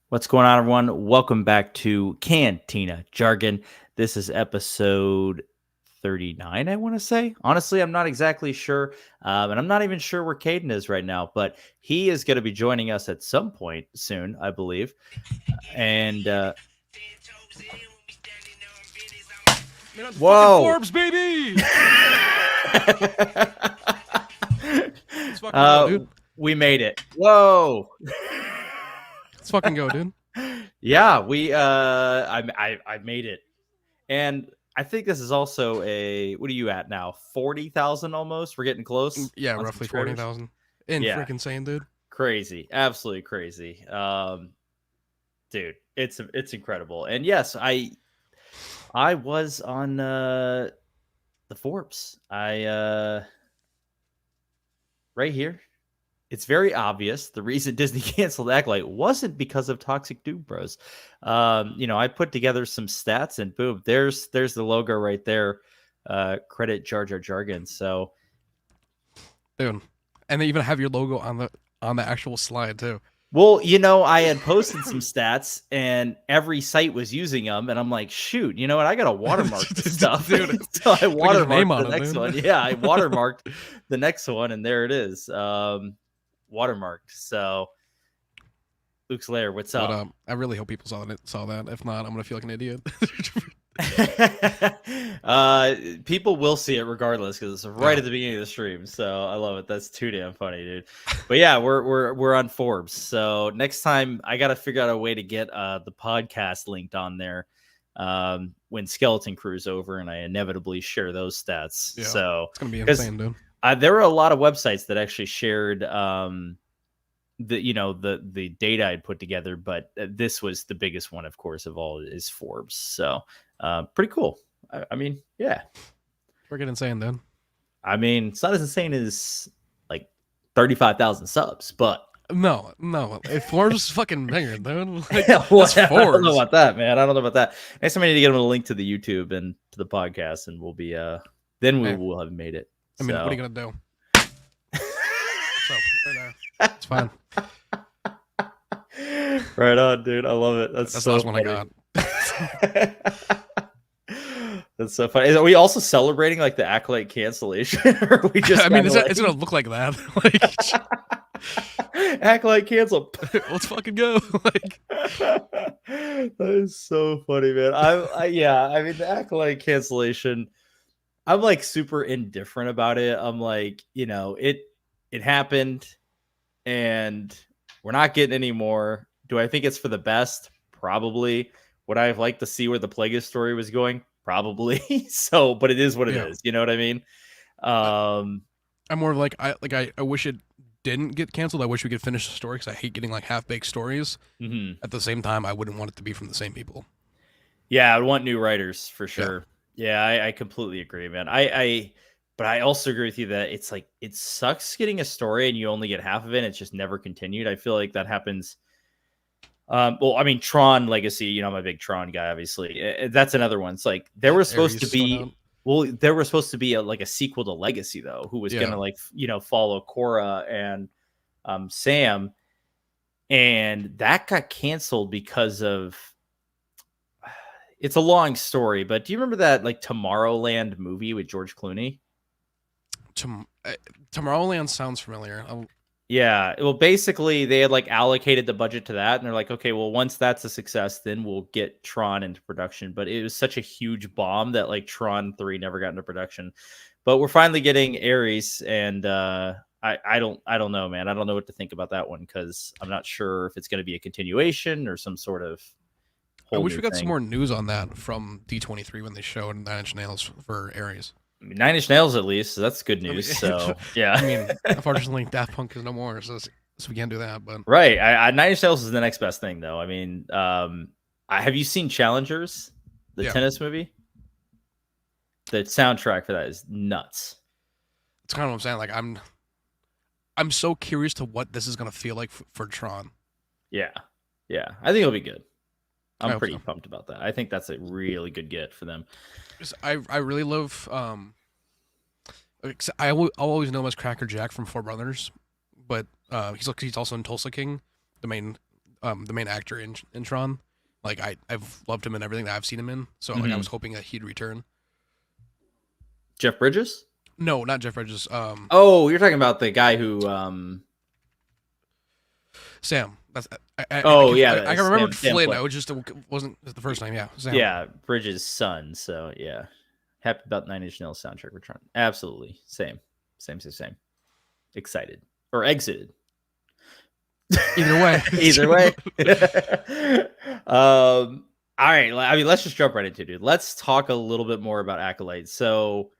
What's going on, everyone? Welcome back to Cantina Jargon. This is episode 39, I want to say. Honestly, I'm not exactly sure. And I'm not even sure where Caden is right now, but he is going to be joining us at some point soon, I believe. And Whoa! Forbes, baby! Let's fucking go, dude. We made it. Whoa! Let's fucking go, dude. Yeah, I made it. And I think this is also what are you at now? 40,000 almost? We're getting close. Yeah, roughly 40,000. Freaking insane, dude. Crazy. Absolutely crazy. Dude, it's incredible. And yes, I was on the Forbes. Right here. It's very obvious the reason Disney canceled Acolyte wasn't because of Toxic Doom Bros. I put together some stats and boom, there's the logo right there. Credit Jar Jar Jargon. So, dude, and they even have your logo on the actual slide too. Well, I had posted some stats and every site was using them, and I'm like, shoot, you know what? I got to watermark this stuff, dude. So I watermarked the next one. Yeah, I watermarked the next one, and there it is. Watermarked. So Luke's Lair, what's up? I really hope people saw that. If not, I'm gonna feel like an idiot. People will see it regardless because it's right at the beginning of the stream. So I love it. That's too damn funny, dude. But yeah, we're on Forbes. So next time I got to figure out a way to get the podcast linked on there when Skeleton Crew's over, and I inevitably share those stats. Yeah, so it's gonna be insane, dude. There were a lot of websites that actually shared the data I'd put together, but this was the biggest one, of course, of all is Forbes. So pretty cool. I mean, yeah, freaking insane, dude. I mean, it's not as insane as like 35,000 subs, but no, Forbes is fucking bigger, dude. Like, I don't know about that, man. I don't know about that. Next time I need to get them a link to the YouTube and to the podcast, and we'll be then we will have made it. I mean, what are you gonna do? So, right there. It's fine. Right on, dude. I love it. That's so the last one I got. That's so funny. Are we also celebrating like the Acolyte cancellation? Or are we just? I mean, it's gonna look like that. Like Acolyte cancel. Let's fucking go. Like that is so funny, man. I mean, the Acolyte cancellation. I'm like super indifferent about it. I'm like, it happened and we're not getting any more. Do I think it's for the best? Probably. Would I have liked to see where the Plagueis story was going? Probably. So, but it is what it is. You know what I mean? I'm more of like, I wish it didn't get canceled. I wish we could finish the story because I hate getting like half-baked stories. Mm-hmm. At the same time, I wouldn't want it to be from the same people. Yeah, I want new writers for sure. Yeah, I completely agree, man. But I also agree with you that it's like it sucks getting a story and you only get half of it. And it's just never continued. I feel like that happens. Well, I mean, Tron Legacy. I'm a big Tron guy. Obviously, that's another one. It's like there was supposed to be. Well, there was supposed to be a sequel to Legacy though, who was gonna follow Korra and Sam, and that got canceled because of. It's a long story, but do you remember that like Tomorrowland movie with George Clooney? Tomorrowland sounds familiar. Yeah, well, basically they had like allocated the budget to that, and they're like, okay, well, once that's a success, then we'll get Tron into production. But it was such a huge bomb that like Tron 3 never got into production. But we're finally getting Ares, and I don't know, man. I don't know what to think about that one because I'm not sure if it's going to be a continuation or some sort of. I wish we got some more news on that from D23 when they showed 9 Inch Nails for Ares. I mean, 9 Inch Nails, at least. So that's good news. So, yeah. I mean, unfortunately, Daft Punk is no more, so we can't do that. But right. 9 Inch Nails is the next best thing, though. I mean, have you seen Challengers, the tennis movie? The soundtrack for that is nuts. It's kind of what I'm saying. Like, I'm so curious to what this is going to feel like for Tron. Yeah. Yeah. I think it'll be good. I'm pretty pumped about that. I think that's a really good get for them. I really love. I'll always know him as Cracker Jack from Four Brothers, but he's also in Tulsa King, the main the main actor in Tron. Like I've loved him in everything that I've seen him in. So like I was hoping that he'd return. Jeff Bridges? No, not Jeff Bridges. Oh, you're talking about the guy who Sam. That's I can remember Flynn. I just wasn't the first time. Yeah, Sam. Yeah, Bridges' son. So yeah, happy about 9 Inch Nails soundtrack return. Absolutely, same. Excited or exited. Either way. Either way. All right. I mean, let's just jump right into it, dude. Let's talk a little bit more about Acolyte. So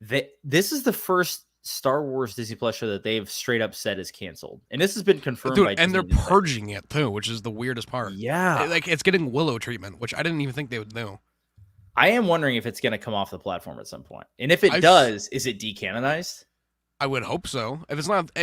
this is the first Star Wars Disney Plus show that they've straight up said is canceled. And this has been confirmed by and they're purging it too, which is the weirdest part. Yeah. Like it's getting Willow treatment, which I didn't even think they would do. I am wondering if it's going to come off the platform at some point. And if it does, is it decanonized? I would hope so. If it's not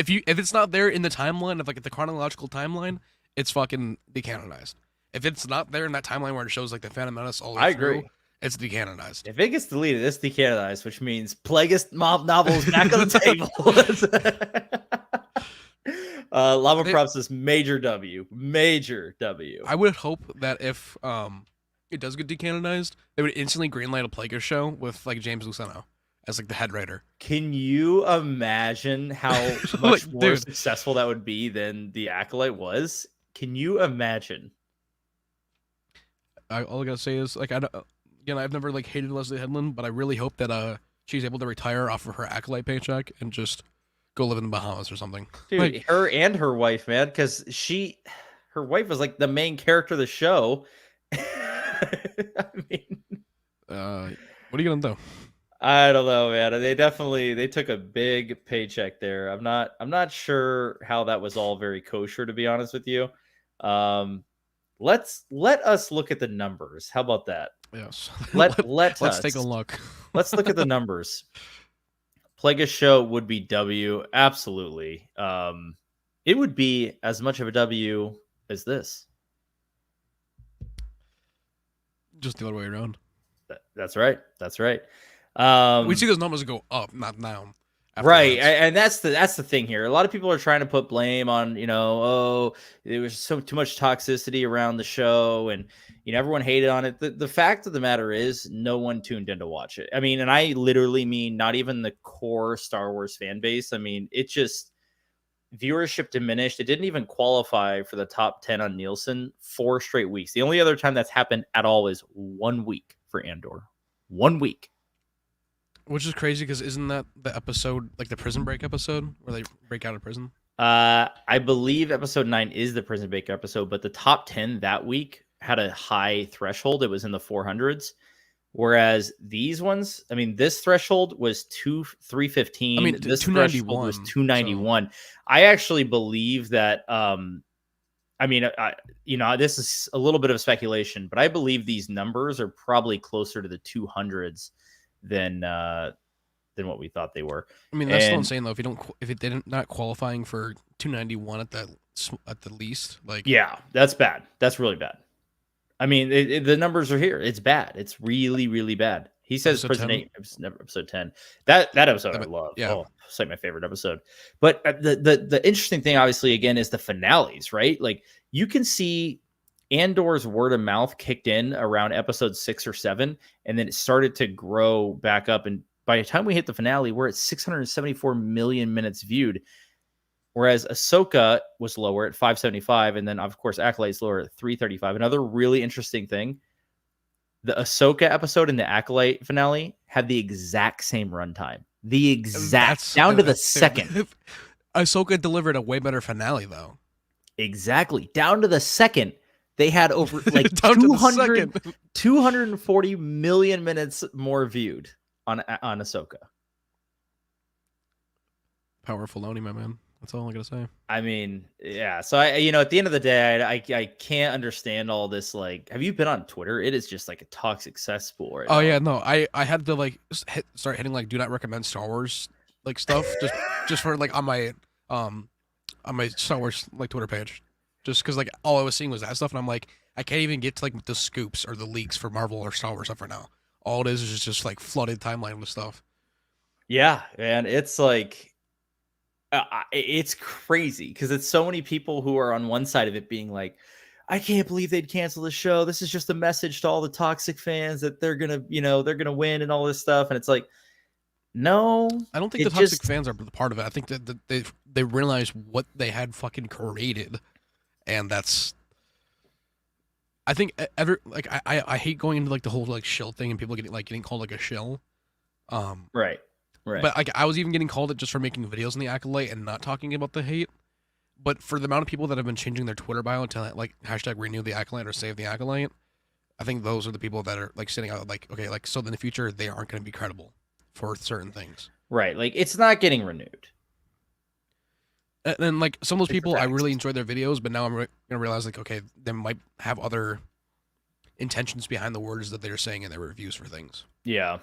there in the timeline of like the chronological timeline, it's fucking decanonized. If it's not there in that timeline where it shows like the Phantom Menace all the way through, it's decanonized. If it gets deleted, it's decanonized, which means Plagueis novels back on the table. Lava Props is major W. I would hope that if it does get decanonized, they would instantly greenlight a Plagueis show with like James Luceno as like the head writer. Can you imagine how much more successful that would be than the Acolyte was? Can you imagine? All I gotta say is like I've never like hated Leslie Headland, but I really hope that she's able to retire off of her Acolyte paycheck and just go live in the Bahamas or something. Dude, like, her and her wife, man, because her wife was like the main character of the show. I mean, what are you gonna do? I don't know, man. They took a big paycheck there. I'm not sure how that was all very kosher, to be honest with you. Let us look at the numbers. How about that? Yes. Let's take a look. Let's look at the numbers. Plagueis show would be W, absolutely. It would be as much of a W as this. Just the other way around. That's right. We see those numbers go up, not down. Right, and that's the thing here. A lot of people are trying to put blame on, there was too much toxicity around the show, and everyone hated on it. The fact of the matter is, no one tuned in to watch it. I mean, and I literally mean not even the core Star Wars fan base. I mean, it just viewership diminished. It didn't even qualify for the top 10 on Nielsen 4 straight weeks. The only other time that's happened at all is 1 week for Andor. 1 week. Which is crazy because isn't that the episode, like the Prison Break episode, where they break out of prison? I believe episode 9 is the Prison Break episode, but the top 10 that week had a high threshold. It was in the 400s. Whereas these ones, I mean, this threshold was 315. I mean, this 291 was 291. So. I actually believe that. This is a little bit of speculation, but I believe these numbers are probably closer to the 200s than what we thought they were. I mean, that's still insane though. If it didn't not qualifying for 291 at the least, like that's bad. That's really bad. I mean, the numbers are here. It's bad. It's really, really bad. He says Prison 8, episode 10. That episode I love. Yeah. Oh, it's like my favorite episode. But the interesting thing, obviously, again, is the finales, right? Like you can see Andor's word of mouth kicked in around episode 6 or 7, and then it started to grow back up. And by the time we hit the finale, we're at 674 million minutes viewed. Whereas Ahsoka was lower at 575, and then, of course, Acolyte's lower at 335. Another really interesting thing, the Ahsoka episode and the Acolyte finale had the exact same runtime. Down to the second. Ahsoka delivered a way better finale, though. Exactly. Down to the second. They had over like 240 million minutes more viewed on Ahsoka. Powerful Filoni, my man. That's all I gotta say. I mean, yeah. So at the end of the day, I can't understand all this. Like, have you been on Twitter? It is just like a toxic cesspool. Right now. Yeah, no. I had to like start hitting like do not recommend Star Wars like stuff just for like on my Star Wars like Twitter page, just because like all I was seeing was that stuff, and I'm like I can't even get to like the scoops or the leaks for Marvel or Star Wars stuff right now. All it is just like flooded timeline with stuff. Yeah, man. It's like. It's crazy because it's so many people who are on one side of it being like, I can't believe they'd cancel the show. This is just a message to all the toxic fans that they're gonna, they're gonna win and all this stuff. And it's like, no, I don't think the it toxic just fans are part of it. I think that they realize what they had fucking created, and that's. I think I hate going into like the whole like shill thing and people getting called like a shill. right. But like I was even getting called it just for making videos on the Acolyte and not talking about the hate. But for the amount of people that have been changing their Twitter bio to like hashtag renew the Acolyte or save the Acolyte, I think those are the people that are like sitting out like, okay, like so in the future they aren't going to be credible for certain things. Right. Like it's not getting renewed. And then like some of those It's people, I facts. really enjoy their videos, but now I'm gonna realize like, okay, they might have other intentions behind the words that they're saying in their reviews for things. Yeah.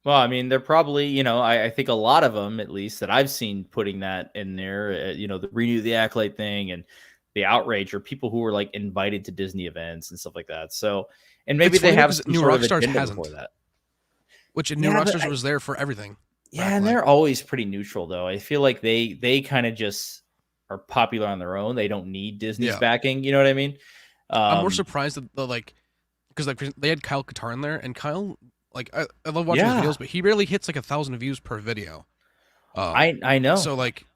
Well, I mean, they're probably, I think a lot of them, at least that I've seen putting that in there, the renew the Acolyte thing and the outrage are people who were like invited to Disney events and stuff like that. So, and maybe It's they funny have because some New sort of Rockstars agenda hasn't. before that. Which in New Yeah, but Rockstars was there for everything. Yeah, and they're always pretty neutral though. I feel like they kind of just are popular on their own. They don't need Disney's backing. You know what I mean? I'm more surprised that the like because like they had Kyle Katarn in there, and Kyle like I love watching his videos, but he barely hits like 1,000 views per video. I know. So like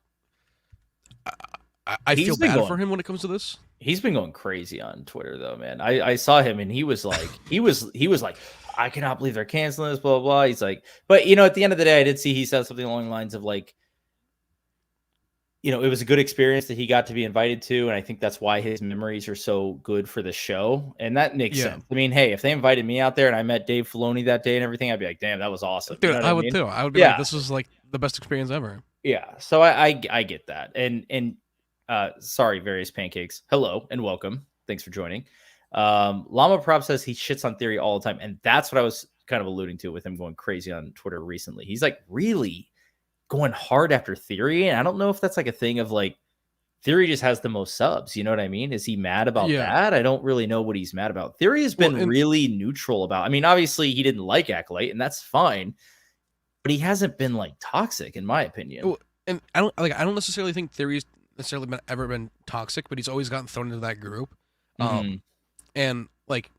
I feel bad for him when it comes to this. He's been going crazy on Twitter though, man. I saw him and he was like he was like, I cannot believe they're canceling this, blah, blah, blah. He's like, but at the end of the day, I did see he said something along the lines of like, it was a good experience that he got to be invited to. And I think that's why his memories are so good for the show. And that makes sense. I mean, hey, if they invited me out there and I met Dave Filoni that day and everything, I'd be like, damn, that was awesome. Dude, I would too. I would be like, this is like the best experience ever. Yeah. So I get that. And sorry, various pancakes. Hello and welcome. Thanks for joining. Llama Prop says he shits on Theory all the time. And that's what I was kind of alluding to with him going crazy on Twitter recently. He's like really going hard after Theory. And I don't know if that's like a thing of like Theory just has the most subs. You know what I mean? Is he mad about that? I don't really know what he's mad about. Theory has been really neutral about. I mean, obviously he didn't like Acolyte, and that's fine. But he hasn't been like toxic, in my opinion. And I don't necessarily think Theory's necessarily ever been toxic, but he's always gotten thrown into that group. And like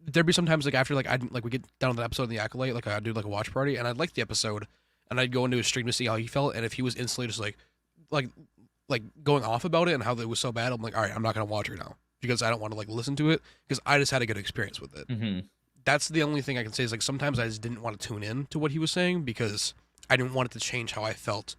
there'd be sometimes like after we get down to the episode of the Acolyte, like I'd do like a watch party, and I'd like the episode, and I'd go into his stream to see how he felt, and if he was instantly just like going off about it and how it was so bad, I'm like, all right, I'm not gonna watch it now because I don't want to like listen to it because I just had a good experience with it. That's the only thing I can say is like sometimes I just didn't want to tune in to what he was saying because I didn't want it to change how I felt.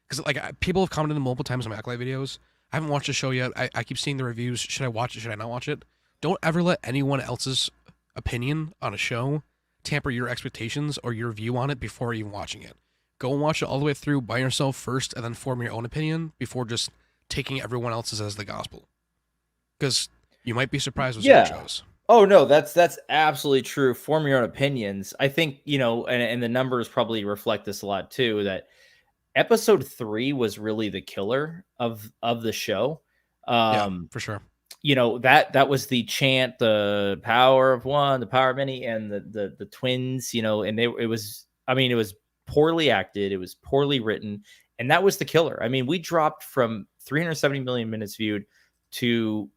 Because like people have commented multiple times on my Acolyte videos. I haven't watched the show yet. I keep seeing the reviews. Should I watch it? Should I not watch it? Don't ever let anyone else's opinion on a show tamper your expectations or your view on it before even watching it. Go and watch it all the way through by yourself first and then form your own opinion before just taking everyone else's as the gospel. Because you might be surprised with certain shows. Oh, no, that's absolutely true. Form your own opinions. I think, and the numbers probably reflect this a lot too, that episode 3 was really the killer of the show. For sure. That was the chant, the power of one, the power of many, and the twins, and it was poorly acted, it was poorly written, and that was the killer. I mean, we dropped from 370 million minutes viewed to,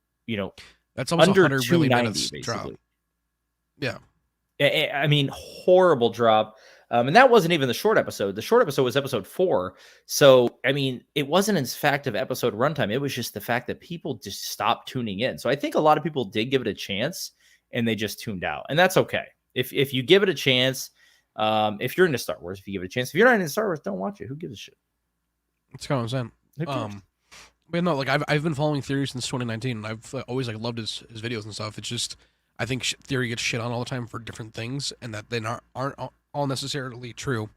that's almost under 100 really 290 minutes basically. Drop. Yeah. I mean, horrible drop. And that wasn't even the short episode. The short episode was episode 4. So, I mean, it wasn't in fact of episode runtime. It was just the fact that people just stopped tuning in. So I think a lot of people did give it a chance and they just tuned out. And that's okay. If you give it a chance, if you're into Star Wars, if you give it a chance, if you're not into Star Wars, don't watch it. Who gives a shit? That's kind of what I'm saying. But no, like I've been following Theory since 2019, and I've always like loved his videos and stuff. It's just I think Theory gets shit on all the time for different things, and that they aren't all necessarily true.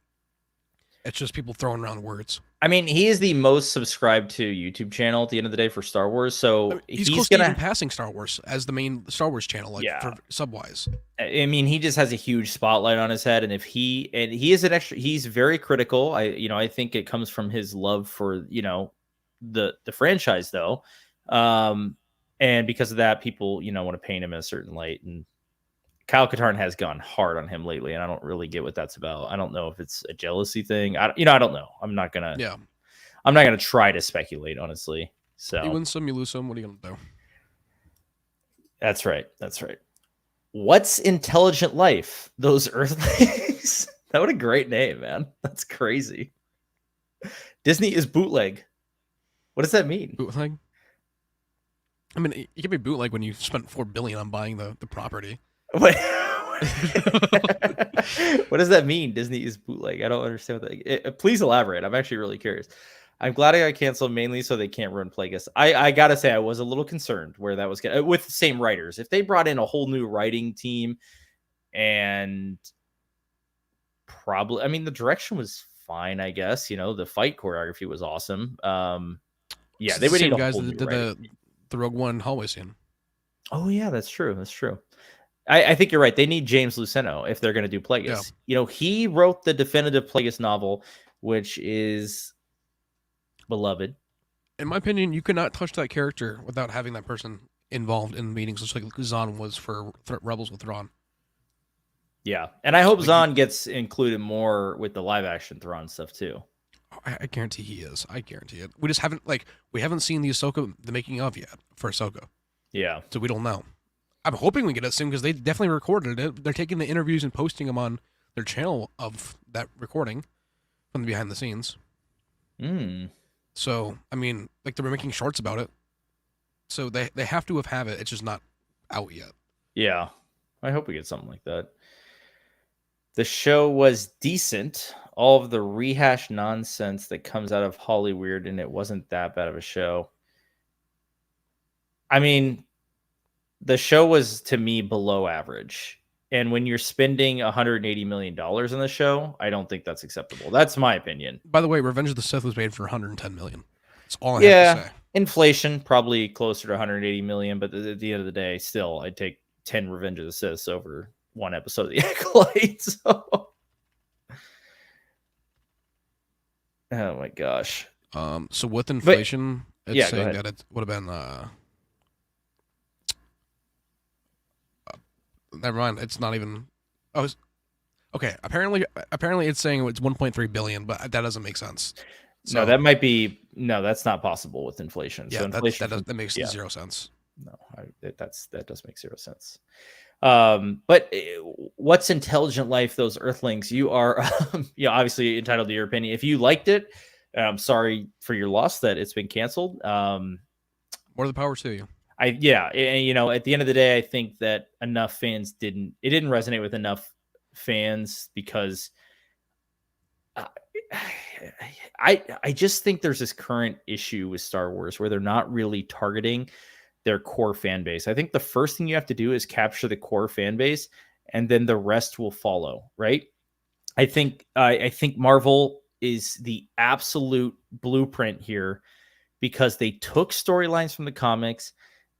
It's just people throwing around words. I mean, he is the most subscribed to YouTube channel at the end of the day for Star Wars. So he's close to even passing Star Wars as the main Star Wars channel, for sub-wise. I mean, he just has a huge spotlight on his head, and he is he's very critical. I think it comes from his love for the franchise though, and because of that, people want to paint him in a certain light. And Kyle Katarn has gone hard on him lately, and I don't really get what that's about. I don't know if it's a jealousy thing. I don't know. I'm not gonna. Yeah. I'm not gonna try to speculate, honestly. You So win some, you lose some. What are you gonna do? that's right. That's right. What's intelligent life? Those Earthlings. That what a great name, man. That's crazy. Disney is bootleg. What does that mean? Bootleg. I mean, you can be bootleg when you spent $4 billion on buying the property. What? What does that mean? Disney is bootleg. I don't understand what that. Please elaborate. I'm actually really curious. I'm glad I got canceled mainly so they can't ruin Plagueis. I gotta say I was a little concerned where that was going with the same writers. If they brought in a whole new writing team, and probably, I mean, the direction was fine. I guess the fight choreography was awesome. Yeah, they would need a guys whole that new did writing. the Rogue One hallway scene. Oh yeah, that's true. That's true. I think you're right. They need James Luceno if they're going to do Plagueis. Yeah. He wrote the definitive Plagueis novel, which is beloved. In my opinion, you could not touch that character without having that person involved in the meetings, just like Zahn was for Rebels with Thrawn. Yeah, and I hope Zahn gets included more with the live action Thrawn stuff too. I guarantee he is. I guarantee it. We just haven't seen the making of yet for Ahsoka. Yeah, so we don't know. I'm hoping we get it soon because they definitely recorded it. They're taking the interviews and posting them on their channel of that recording from the behind the scenes. So, I mean, they were making shorts about it. So they have to have it. It's just not out yet. Yeah. I hope we get something like that. The show was decent. All of the rehashed nonsense that comes out of Hollyweird, and it wasn't that bad of a show. I mean, the show was, to me, below average. And when you're spending $180 million in the show, I don't think that's acceptable. That's my opinion. By the way, Revenge of the Sith was made for $110 million. That's all I have to say. Inflation, probably closer to 180 million, but at the end of the day, still, I'd take 10 Revenge of the Sith over one episode of The Acolyte. So. Oh my gosh. So with inflation, it's saying that it would have been never mind. It's not even. Oh, okay. Apparently, it's saying it's 1.3 billion, but that doesn't make sense. So, no, that might be that's not possible with inflation. Yeah, so inflation that makes zero sense. No, that does make zero sense. But what's intelligent life? Those Earthlings. You are, obviously entitled to your opinion. If you liked it, I'm sorry for your loss that it's been canceled. More the power to you. And, at the end of the day, I think that enough fans didn't resonate with enough fans because I just think there's this current issue with Star Wars where they're not really targeting their core fan base. I think the first thing you have to do is capture the core fan base, and then the rest will follow, right? I think Marvel is the absolute blueprint here because they took storylines from the comics,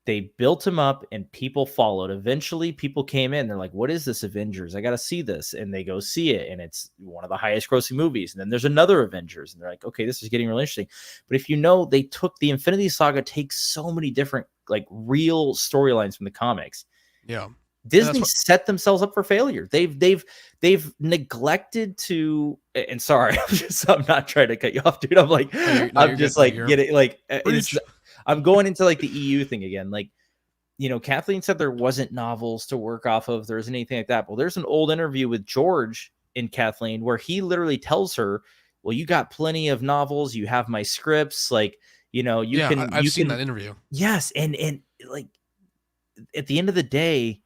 they built them up, and people followed. Eventually, people came in. They're like, what is this Avengers? I got to see this. And they go see it. And it's one of the highest grossing movies. And then there's another Avengers. And they're like, okay, this is getting really interesting. But if they took the Infinity Saga, takes so many different real storylines from the comics. Yeah. Disney set themselves up for failure. They've neglected to, and sorry, I'm not trying to cut you off, dude. I'm like, I'm just getting I'm going into the EU thing again. Kathleen said there wasn't novels to work off of. There isn't anything like that. Well, there's an old interview with George and Kathleen where he literally tells her, well, you got plenty of novels. You have my scripts. I've seen that interview. Yes. And at the end of the day,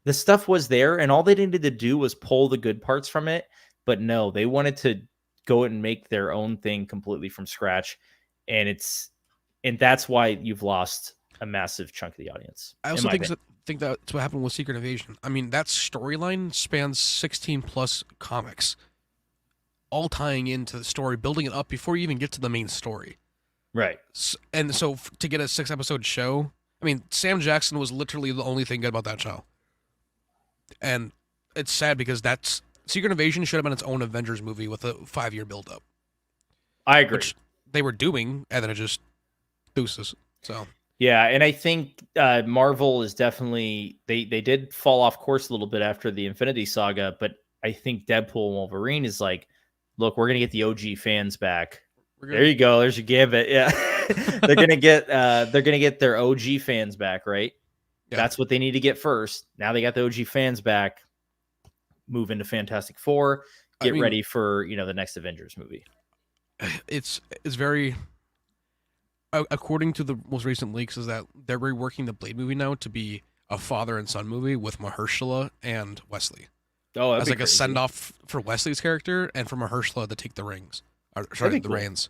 the stuff was there and all they needed to do was pull the good parts from it. But no, they wanted to go and make their own thing completely from scratch. And that's why you've lost a massive chunk of the audience. I also think that's what happened with Secret Invasion. I mean, that storyline spans 16 plus comics, all tying into the story, building it up before you even get to the main story. Right. And so to get a 6-episode show, I mean, Sam Jackson was literally the only thing good about that show. And it's sad because Secret Invasion should have been its own Avengers movie with a 5-year build-up. I agree. Which they were doing, and then it just deuces. So yeah, and I think Marvel is definitely they did fall off course a little bit after the Infinity Saga, but I think Deadpool and Wolverine is look, we're gonna get the OG fans back. We're There good. you go. There's your gambit. Yeah. they're gonna get their OG fans back, right? Yeah. That's what they need to get first. Now they got the OG fans back. Move into Fantastic Four. Get ready for the next Avengers movie. It's very according to the most recent leaks is that they're reworking the Blade movie now to be a father and son movie with Mahershala and Wesley. Oh, as like a send off for Wesley's character and for Mahershala to take the reins. The reins.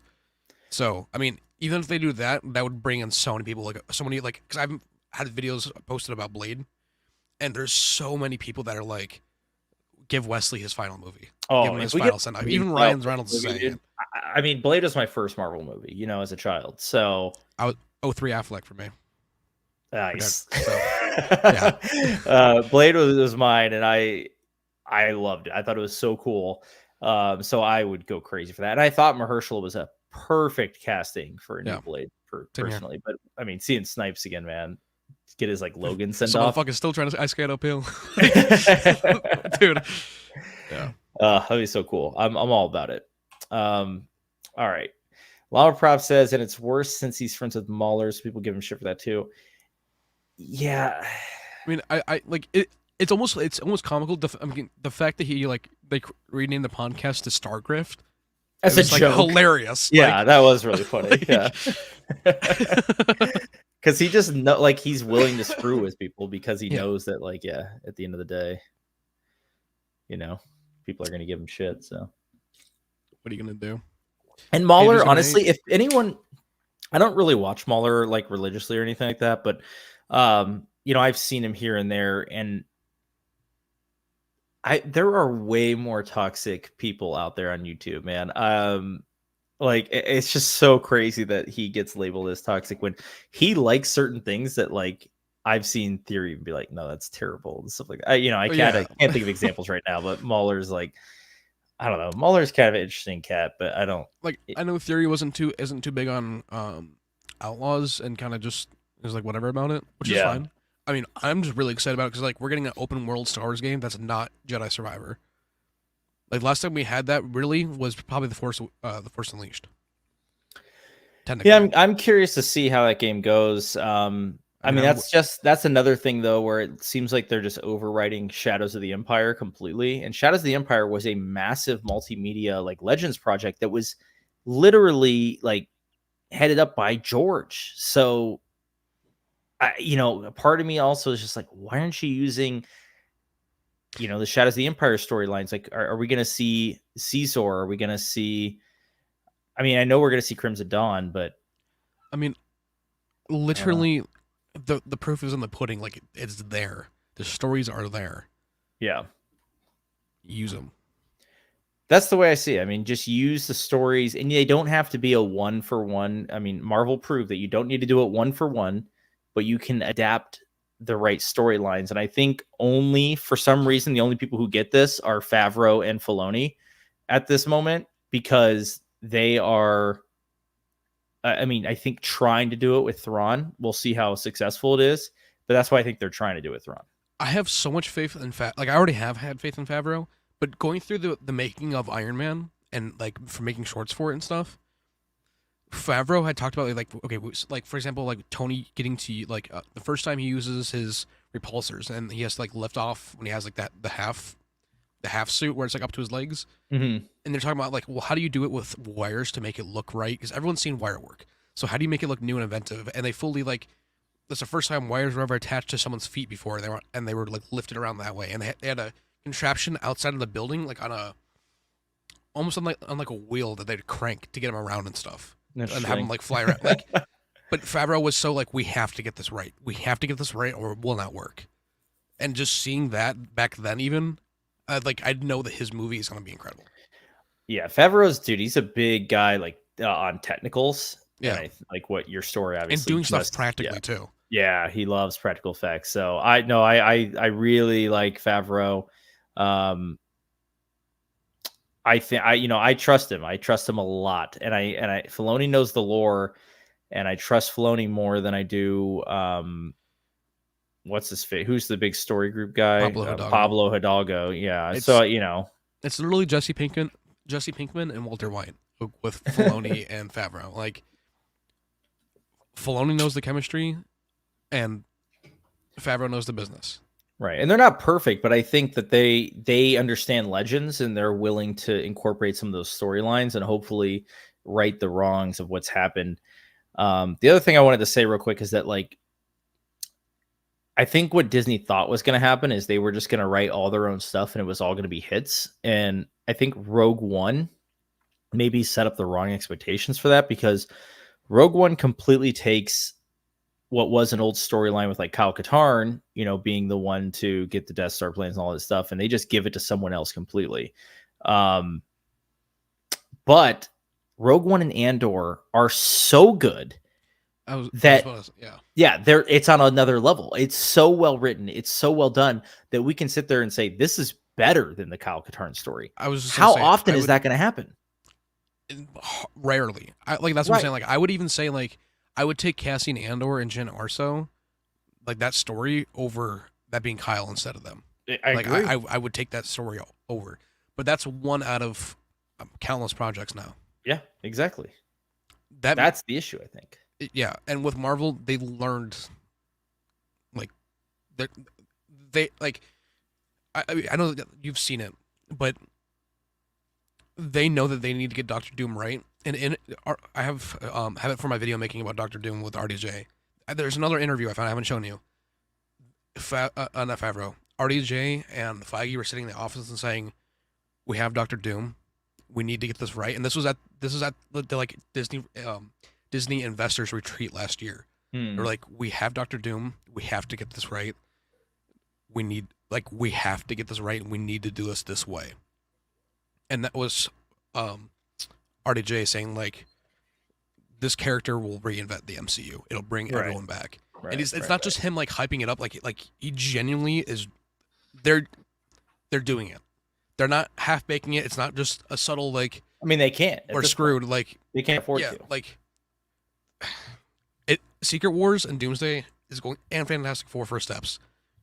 So, I mean, even if they do that, that would bring in so many people, because I've had videos posted about Blade, and there's so many people that are like, give Wesley his final movie. Give him his final send off. Even Ryan Reynolds is saying it. I mean, Blade was my first Marvel movie, as a child. So I was 03 Affleck for me. Nice. So, yeah. Blade was mine, and I loved it. I thought it was so cool. So I would go crazy for that. And I thought Mahershala was a perfect casting for a new Blade personally. But I mean, seeing Snipes again, man, get his like Logan send off. Motherfucker's still trying to ice skate uphill. Dude. Yeah. That'd be so cool. I'm all about it. All right. Lava Prop says, and it's worse since he's friends with Mauler, so people give him shit for that too. Yeah. I mean, I like it. It's almost comical. I mean, the fact that he they renamed the podcast to Stargrift. That's a joke. Hilarious. Yeah, that was really funny. Yeah. Because he just he's willing to screw with people because he knows that at the end of the day, people are gonna give him shit. So what are you gonna do? And Mauler, honestly, if anyone, I don't really watch Mauler religiously or anything like that, but I've seen him here and there, and there are way more toxic people out there on YouTube, man. It's just so crazy that he gets labeled as toxic when he likes certain things that I've seen Theory be like, no, that's terrible and stuff like that. I can't think of examples right now, but Mauler's I don't know. Mauler's kind of an interesting cat, but I don't I know Theory isn't too big on Outlaws and kind of just is whatever about it, which is fine. I mean, I'm just really excited about it because we're getting an open world Star Wars game that's not Jedi Survivor. Last time we had that really was probably the Force Unleashed. Yeah, I'm curious to see how that game goes. I mean, that's another thing though, where it seems like they're just overwriting Shadows of the Empire completely. And Shadows of the Empire was a massive multimedia Legends project that was literally headed up by George. So, a part of me also is just why aren't you using, the Shadows of the Empire storylines? Are we going to see Caesar? Are we going to see? I mean, I know we're going to see Crimson Dawn, but I mean, literally, the proof is in the pudding. It's there. The stories are there. Yeah, use them. That's the way I see it. I mean, just use the stories, and they don't have to be a 1-for-1. I mean, Marvel proved that you don't need to do it 1-for-1, but you can adapt the right storylines. And I think for some reason, the only people who get this are Favreau and Filoni at this moment, because they are, I think, trying to do it with Thrawn. We'll see how successful it is, but that's why I think they're trying to do it with Thrawn. I have so much faith in I already have had faith in Favreau, but going through the making of Iron Man and for making shorts for it and stuff, Favreau had talked about for example, Tony getting to the first time he uses his repulsors and he has to lift off when he has the half suit where it's up to his legs, and they're talking about well, how do you do it with wires to make it look right? Because everyone's seen wire work, so how do you make it look new and inventive? And they fully that's the first time wires were ever attached to someone's feet before, and they were lifted around that way, and they had a contraption outside of the building almost on a wheel that they'd crank to get him around and stuff. And have him fly around. But Favreau was so we have to get this right. We have to get this right or it will not work. And just seeing that back then even, I'd know that his movie is going to be incredible. Yeah, Favreau's he's a big guy on technicals. Yeah. And what your story obviously. And doing stuff practically too. Yeah, he loves practical effects. So I really like Favreau. I think I trust him. I trust him a lot, and Filoni knows the lore, and I trust Filoni more than I do. What's his face? Who's the big story group guy? Pablo Hidalgo. Yeah. It's literally Jesse Pinkman and Walter White. with Filoni and Favreau. Like, Filoni knows the chemistry, and Favreau knows the business. Right. And they're not perfect, but I think that they understand Legends and they're willing to incorporate some of those storylines and hopefully right the wrongs of what's happened. The other thing I wanted to say real quick is that, like, I think what Disney thought was going to happen is they were just going to write all their own stuff and it was all going to be hits. And I think Rogue One maybe set up the wrong expectations for that, because Rogue One completely takes what was an old storyline with like Kyle Katarn, you know, being the one to get the Death Star plans and all this stuff, and they just give it to someone else completely. But Rogue One and Andor are so good it's on another level. It's so well written, it's so well done that we can sit there and say this is better than the Kyle Katarn story. How often is that going to happen? Rarely. That's what I'm saying. Like, I would even say, like, I would take Cassian Andor and Jyn Erso, like, that story over that being Kyle instead of them. I would take that story over. But that's one out of countless projects now. Yeah, exactly. That's the issue, I think. Yeah, and with Marvel, they learned, like, they like, I know that you've seen it, but they know that they need to get Doctor Doom right. And I have it for my video making about Doctor Doom with RDJ. There's another interview I found I haven't shown you. Not Favreau. RDJ and Feige were sitting in the office and saying, "We have Doctor Doom. We need to get this right." And this is at the like Disney investors retreat last year. They're like, "We have Doctor Doom. We have to get this right. We have to get this right, and we need to do this way." And that was RDJ saying, like, this character will reinvent the MCU. It'll bring everyone back. Right, and it's not just him, like, hyping it up. Like he genuinely is. They're doing it. They're not half baking it. It's not just a subtle, like. I mean, they can't. Or screwed. Point. Like, they can't afford to. Like, Secret Wars and Doomsday is going, and Fantastic Four first steps,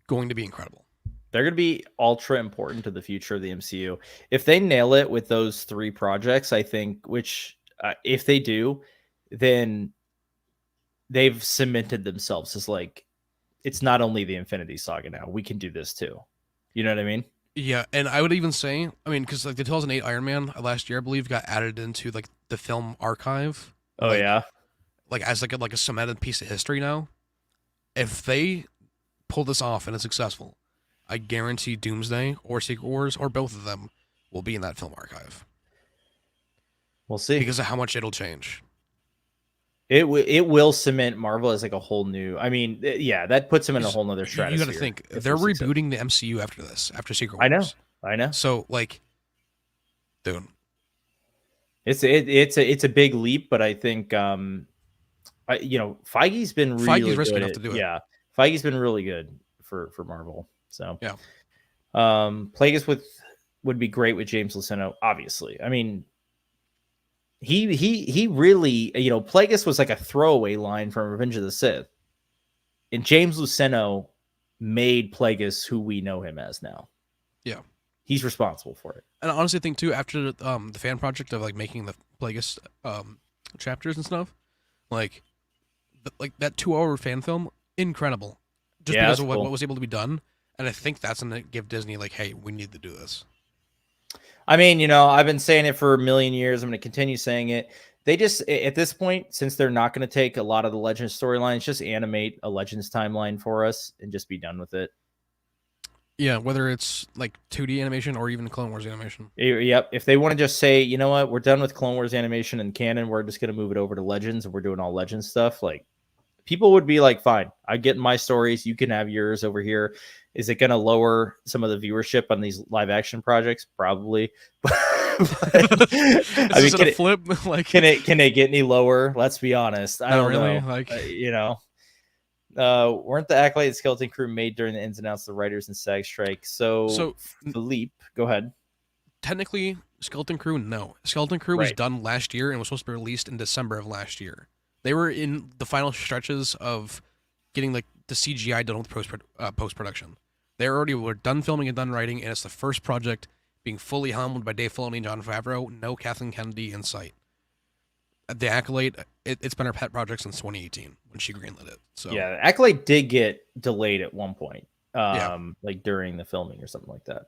going to be incredible. They're going to be ultra important to the future of the MCU. If they nail it with those 3 projects, I think, which if they do, then they've cemented themselves as, like, it's not only the Infinity Saga now. We can do this too. You know what I mean? Yeah, and I would even say, I mean, because, like, the 2008 Iron Man last year, I believe, got added into, like, the film archive. Oh, like, yeah. Like, as like a cemented piece of history now. If they pull this off and it's successful, I guarantee Doomsday or Secret Wars or both of them will be in that film archive. We'll see. Because of how much it'll change. It will cement Marvel as, like, a whole new. I mean, yeah, that puts them in a whole nother stratosphere. You got to think they're rebooting the MCU after this, after Secret Wars. I know. So, like, dude, it's a big leap, but I think Feige's been really risky good enough to do it. Yeah, Feige's been really good for Marvel. So yeah, Plagueis would be great with James Luceno. Obviously, I mean. He really, Plagueis was like a throwaway line from Revenge of the Sith. And James Luceno made Plagueis who we know him as now. Yeah. He's responsible for it. And I honestly think, too, after the fan project of, like, making the Plagueis chapters and stuff, like that 2-hour fan film, incredible. Just because of what was able to be done. And I think that's going to give Disney, like, hey, we need to do this. I mean, I've been saying it for a million years. I'm going to continue saying it. They just, at this point, since they're not going to take a lot of the Legends storylines, just animate a Legends timeline for us and just be done with it. Yeah, whether it's like 2D animation or even Clone Wars animation. Yep. If they want to just say, you know what, we're done with Clone Wars animation and canon, we're just going to move it over to Legends and we're doing all Legends stuff, like, people would be like, fine, I get my stories. You can have yours over here. Is it going to lower some of the viewership on these live action projects? Probably. I mean, can flip? Like, can it get any lower? Let's be honest. I don't really know. like, weren't the Acolyte and Skeleton Crew made during the ins and outs of the writers and SAG strike? So Philippe, go ahead. Technically, Skeleton Crew, no. Skeleton Crew was done last year and was supposed to be released in December of last year. They were in the final stretches of getting, like, the CGI done with post-production. They already were done filming and done writing, and it's the first project being fully helmed by Dave Filoni and Jon Favreau. No Kathleen Kennedy in sight. the Acolyte, it's been her pet project since 2018 when she greenlit it. So yeah, Acolyte did get delayed at one point, yeah, like during the filming or something like that.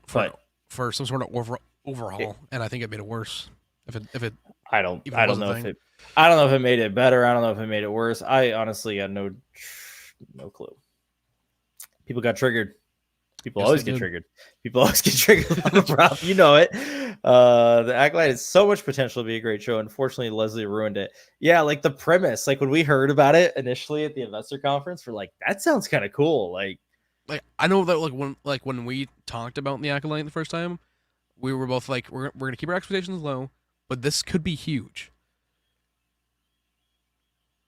for But for some sort of overhaul, and I think it made it worse. If it I don't even was know a if thing. it made it better. I don't know if it made it worse. I honestly got no clue. People got triggered. People Yes, always they get did. triggered. People always get triggered on a prop. You know it. The Acolyte has so much potential to be a great show. Unfortunately, Leslie ruined it. Yeah, like the premise, like when we heard about it initially at the investor conference, we're like, that sounds kind of cool. Like I know that when we talked about the Acolyte the first time, we were both like, we're gonna keep our expectations low, but this could be huge.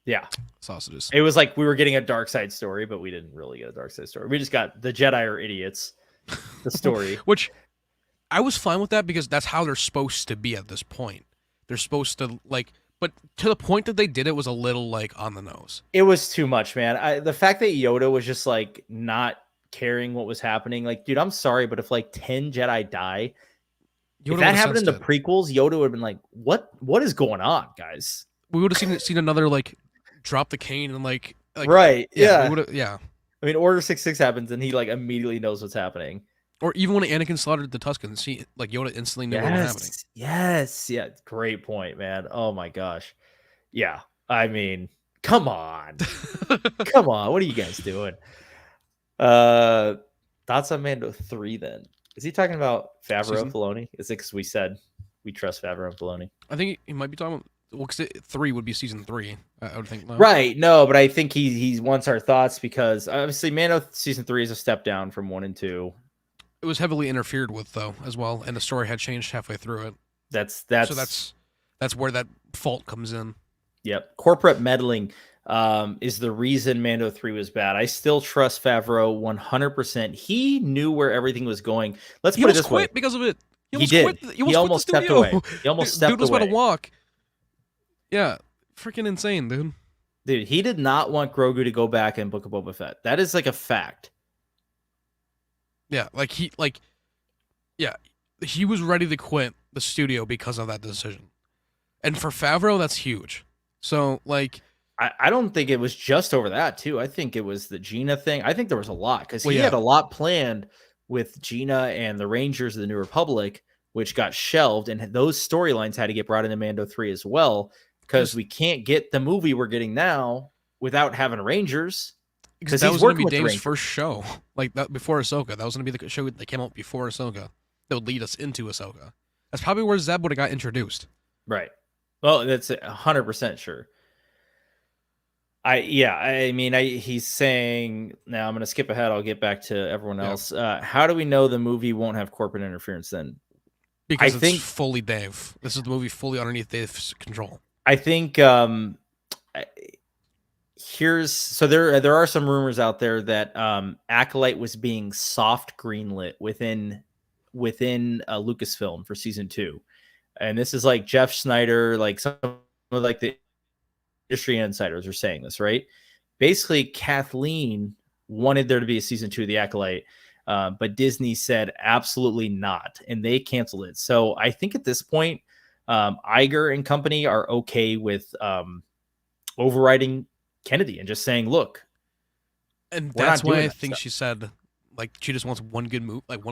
yeah. Sausages. It was like we were getting a dark side story, but we didn't really get a dark side story. We just got the Jedi are idiots. The story. Which I was fine with that because that's how they're supposed to be at this point. They're supposed to but to the point that they did it was a little like on the nose. It was too much, man. The fact that Yoda was just like not caring what was happening, like, dude, I'm sorry, but if like 10 Jedi die, if that happened in the prequels, Yoda would have been like, what is going on, guys? We would have seen another like drop the cane and like right, yeah. Yeah. I mean, Order 66 happens and he like immediately knows what's happening. Or even when Anakin slaughtered the Tuscans, Yoda instantly knew what was happening. Yes, yeah, great point, man. Oh my gosh, yeah. I mean, come on, come on. What are you guys doing? Thoughts on Mando 3 then? Is he talking about Favreau, Filoni? Is it because we said we trust Favreau and Filoni? I think he might be talking about, well, because 3 would be season 3, I would think. No. Right, no, but I think he wants our thoughts because obviously Mando season 3 is a step down from 1 and 2. It was heavily interfered with though as well, and the story had changed halfway through it. That's where that fault comes in. Yep, corporate meddling is the reason Mando 3 was bad. I still trust Favreau 100%. He knew where everything was going. Let's put it this way. Because of it. He did. He almost stepped away. He almost stepped away. Dude was about to walk. Yeah, freaking insane, dude. Dude, he did not want Grogu to go back in Book of Boba Fett. That is like a fact. Yeah, he was ready to quit the studio because of that decision. And for Favreau, that's huge. So, like, I don't think it was just over that, too. I think it was the Gina thing. I think there was a lot because he had a lot planned with Gina and the Rangers of the New Republic, which got shelved. And those storylines had to get brought into Mando 3 as well because we can't get the movie we're getting now without having Rangers. Because that was going to be Dave's first show, like that before Ahsoka. That was going to be the show that came out before Ahsoka. That would lead us into Ahsoka. That's probably where Zeb would have got introduced. Right. Well, that's 100% sure. He's saying now. I'm going to skip ahead. I'll get back to everyone else. How do we know the movie won't have corporate interference then? Because it's fully Dave. This is the movie fully underneath Dave's control. I think. There are some rumors out there that Acolyte was being soft greenlit within Lucasfilm for season 2, and this is like Jeff Snyder, like some of like the industry insiders are saying this, right? Basically, Kathleen wanted there to be a season 2 of the Acolyte, but Disney said absolutely not, and they canceled it. So I think at this point, Iger and company are okay with overriding Kennedy and just saying, look, and that's why I think she said, like, she just wants one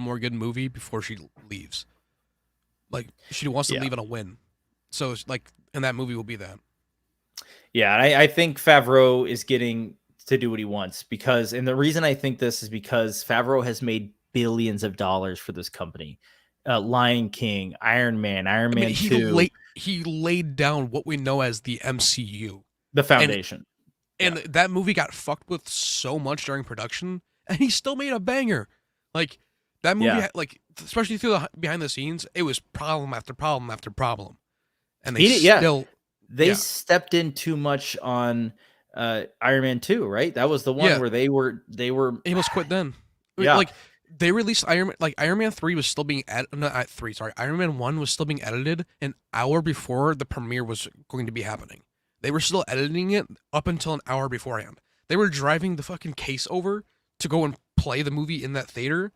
more good movie before she leaves. Like, she wants to leave on a win. So, like, and that movie will be that. Yeah, I think Favreau is getting to do what he wants and the reason I think this is because Favreau has made billions of dollars for this company. Lion King, Iron Man 2. He laid down what we know as the MCU. The foundation. And that movie got fucked with so much during production, and he still made a banger. Like, that movie, especially through the behind the scenes, it was problem after problem after problem. And they stepped in too much on Iron Man 2, right? That was the one where they were he must quit then. Yeah. Like, they released Iron Man 3 was still being Iron Man 1 was still being edited an hour before the premiere was going to be happening. They were still editing it up until an hour beforehand. They were driving the fucking case over to go and play the movie in that theater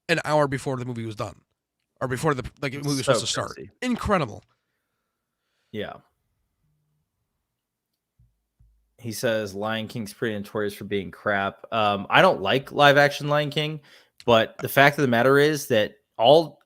an hour before the movie was done. or before the movie was So supposed to start. crazy. Incredible. Yeah. He says Lion King's pretty notorious for being crap. I don't like live action Lion King, but the fact of the matter is that all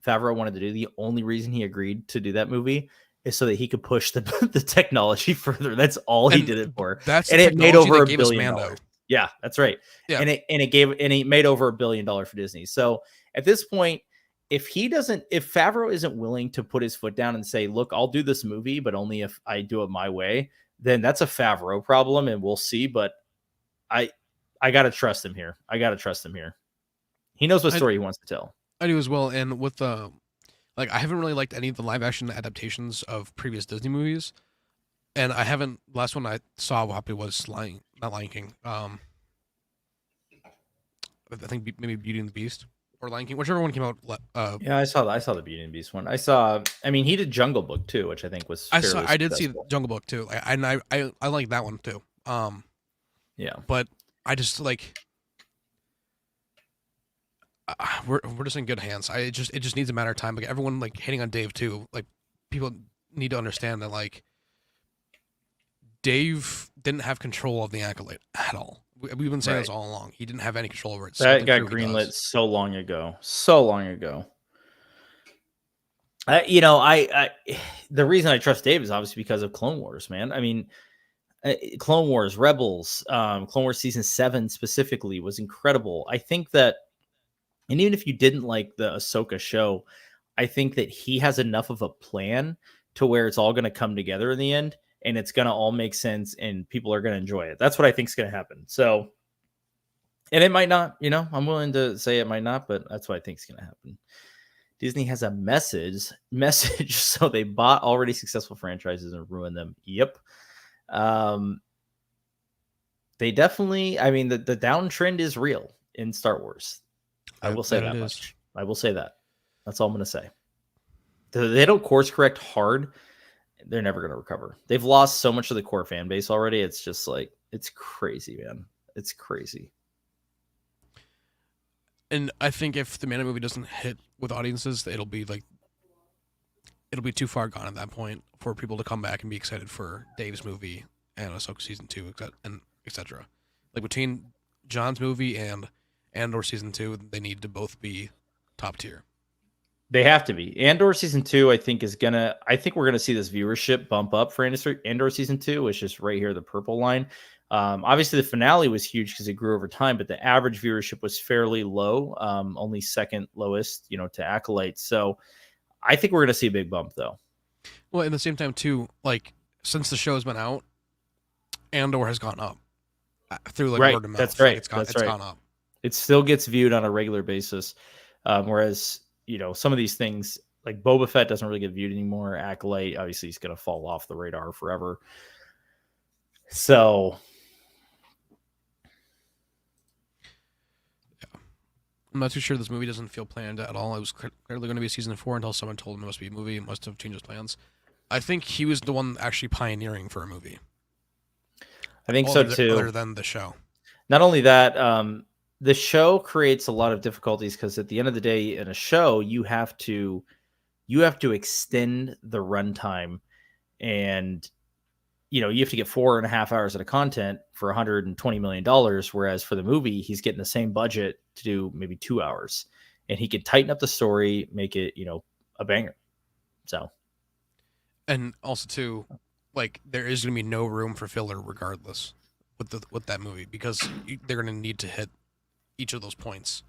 Favreau wanted to do, the only reason he agreed to do that movie is so that he could push the the technology further. That's all he did it for. That's And the it made technology over that $1 gave us billion. Mando. Yeah, that's right. Yeah. And he made over $1 billion for Disney. So at this point, if Favreau isn't willing to put his foot down and say, look, I'll do this movie, but only if I do it my way, then that's a Favreau problem, and we'll see. But I gotta trust him here. He knows what story he wants to tell. I do as well. And with the I haven't really liked any of the live action adaptations of previous Disney movies, and I haven't. The last one I saw probably was not Lion King. I think maybe Beauty and the Beast or Lion King, whichever one came out. Yeah, I saw the Beauty and the Beast one. I mean, he did Jungle Book too, which I think was. I did see Jungle Book too. I like that one too. Yeah, but I just we're just in good hands. It just needs a matter of time. Like everyone hating on Dave too. Like people need to understand that Dave didn't have control of the Acolyte at all. We've been saying this all along. He didn't have any control over it. That got greenlit so long ago. I the reason I trust Dave is obviously because of Clone Wars, man. I mean, Clone Wars, Rebels, Clone Wars season 7 specifically was incredible. I think that, and even if you didn't like the Ahsoka show, I think that he has enough of a plan to where it's all going to come together in the end, and it's going to all make sense, and people are going to enjoy it. That's what I think is going to happen. So, and it might not, I'm willing to say it might not, but that's what I think is going to happen. Disney has a message, so they bought already successful franchises and ruined them. Yep. They definitely, I mean, the downtrend is real in Star Wars. I will say that much. I will say that. That's all I'm going to say. They don't course correct hard, they're never going to recover. They've lost so much of the core fan base already. It's just it's crazy, man. It's crazy. And I think if the Mando movie doesn't hit with audiences, it'll be too far gone at that point for people to come back and be excited for Dave's movie and Ahsoka season 2, and etc. Between John's movie and Andor season 2, they need to both be top tier. They have to be. Andor season 2, I think we're gonna see this viewership bump up for Andor season 2, which is right here, the purple line. Obviously the finale was huge because it grew over time, but the average viewership was fairly low, only second lowest, to Acolyte. So I think we're gonna see a big bump though. Well, at the same time too, since the show's been out, Andor has gone up through word of mouth. That's right. It's gone up. It still gets viewed on a regular basis, whereas some of these things like Boba Fett doesn't really get viewed anymore. Acolyte obviously is going to fall off the radar forever. So yeah. I'm not too sure this movie doesn't feel planned at all. It was clearly going to be a season 4 until someone told him it must be a movie. It must have changed his plans. I think he was the one actually pioneering for a movie. I think so too. Other than the show. Not only that, the show creates a lot of difficulties because at the end of the day, in a show, you have to extend the runtime, and you have to get 4.5 hours of content for $120 million. Whereas for the movie, he's getting the same budget to do maybe 2 hours, and he could tighten up the story, make it a banger. So, and also too, there is going to be no room for filler regardless with that movie, because they're going to need to hit each of those points.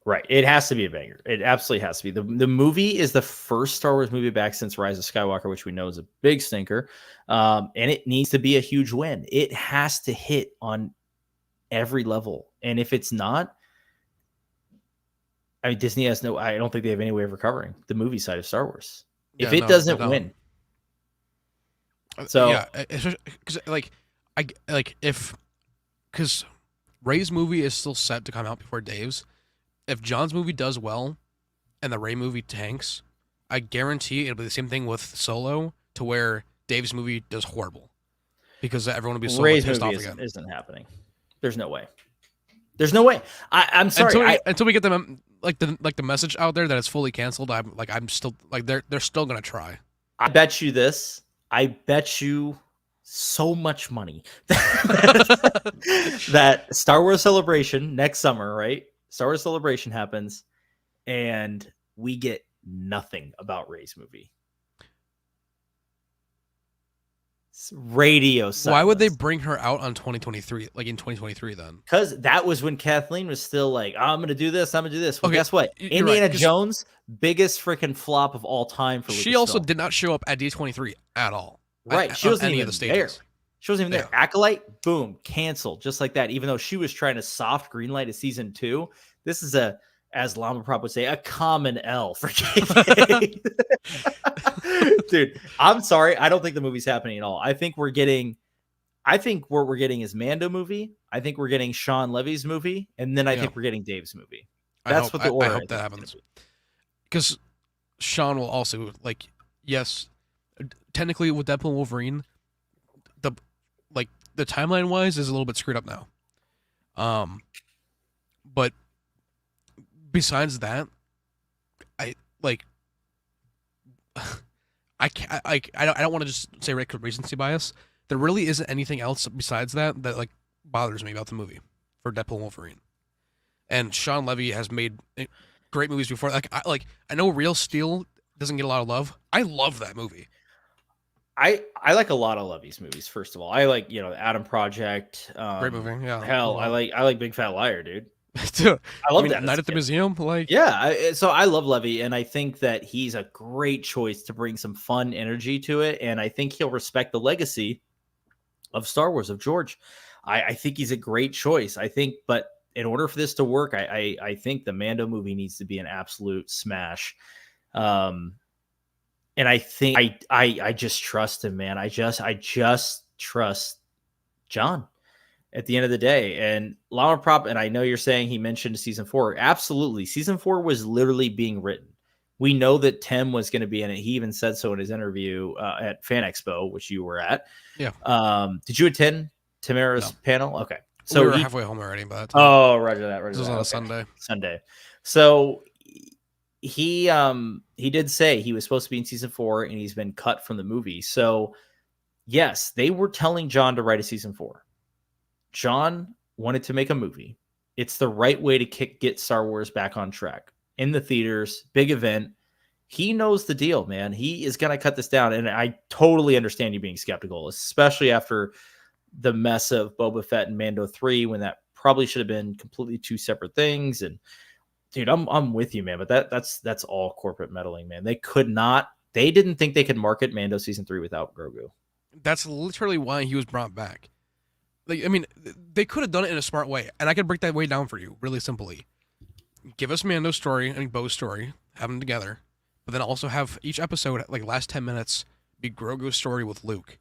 Right. It has to be a banger. It absolutely has to be. The movie is the first Star Wars movie back since Rise of Skywalker, which we know is a big stinker. And it needs to be a huge win. It has to hit on every level. And if it's not, I mean, Disney I don't think they have any way of recovering the movie side of Star Wars. If it doesn't win. So yeah, because Rey's movie is still set to come out before Dave's. If John's movie does well and the Rey movie tanks, I guarantee it'll be the same thing with Solo, to where Dave's movie does horrible because everyone will be so Rey's pissed off movie again. Isn't happening. There's no way. There's no way. I'm sorry. Until we get them like the message out there that it's fully canceled. I'm still like they're still gonna try. I bet you this. I bet you so much money that Star Wars Celebration next summer, right? Star Wars Celebration happens, and we get nothing about Rey's movie. Radio silence. Why would they bring her out on 2023, like in 2023 then? Because that was when Kathleen was still like, oh, I'm going to do this. I'm going to do this. Well, Okay, guess what? you're Indiana right, Jones, biggest freaking flop of all time for She Lucasfilm. also did not show up at D23 at all. Right. She wasn't any even of the there. stages. She wasn't even there. Acolyte, boom, canceled. Just like that. Even though she was trying to soft greenlight a season 2, this is a, as Llama Prop would say, a common L for KK. Dude, I'm sorry. I don't think the movie's happening at all. I think what we're getting is Mando movie. I think we're getting Sean Levy's movie. And then I think we're getting Dave's movie. That's what the order. I hope that happens. Because Sean will also, like, yes, technically with Deadpool and Wolverine, the timeline wise is a little bit screwed up now. But besides that, I don't want to just say recency bias. There really isn't anything else besides that like bothers me about the movie for Deadpool and Wolverine. And Sean Levy has made great movies before. I know Real Steel doesn't get a lot of love. I love that movie. I like a lot of Levy's movies. First of all, I like Adam Project. Great movie, yeah. Hell, I like Big Fat Liar, dude. Dude, I love that. Night at the Museum, so I love Levy, and I think that he's a great choice to bring some fun energy to it, and I think he'll respect the legacy of Star Wars of George. I think he's a great choice. But in order for this to work, I think the Mando movie needs to be an absolute smash. And I think I just trust him, man. I just trust John at the end of the day. And Llama Prop, and I know you're saying he mentioned season 4. Absolutely. Season 4 was literally being written. We know that Tim was going to be in it. He even said so in his interview at Fan Expo, which you were at. Yeah. Did you attend Tamara's panel? Okay. So we were halfway home already by that time. Oh, roger that. This was on a Sunday. So he did say he was supposed to be in season 4 and he's been cut from the movie. So yes, they were telling John to write a season 4. John wanted to make a movie. It's the right way to get Star Wars back on track in the theaters, big event. He knows the deal, man. He is going to cut this down. And I totally understand you being skeptical, especially after the mess of Boba Fett and Mando 3, when that probably should have been completely 2 separate things. And dude, I'm with you, man. But that's all corporate meddling, man. They didn't think they could market Mando season 3 without Grogu. That's literally why he was brought back. Like, I mean, they could have done it in a smart way, and I can break that way down for you really simply. Give us Mando's story and Bo's story, have them together, but then also have each episode, like last 10 minutes, be Grogu's story with Luke.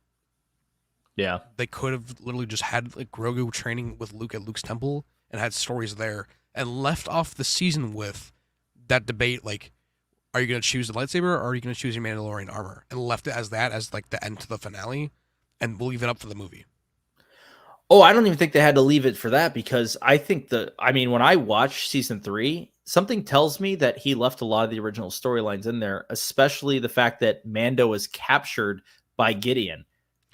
Yeah. They could have literally just had like Grogu training with Luke at Luke's temple and had stories there, and left off the season with that debate, like, are you going to choose the lightsaber or are you going to choose your Mandalorian armor? And left it as that, as like the end to the finale, and we'll leave it up for the movie. Oh, I don't even think they had to leave it for that, because I think when I watched season 3, something tells me that he left a lot of the original storylines in there, especially the fact that Mando was captured by Gideon.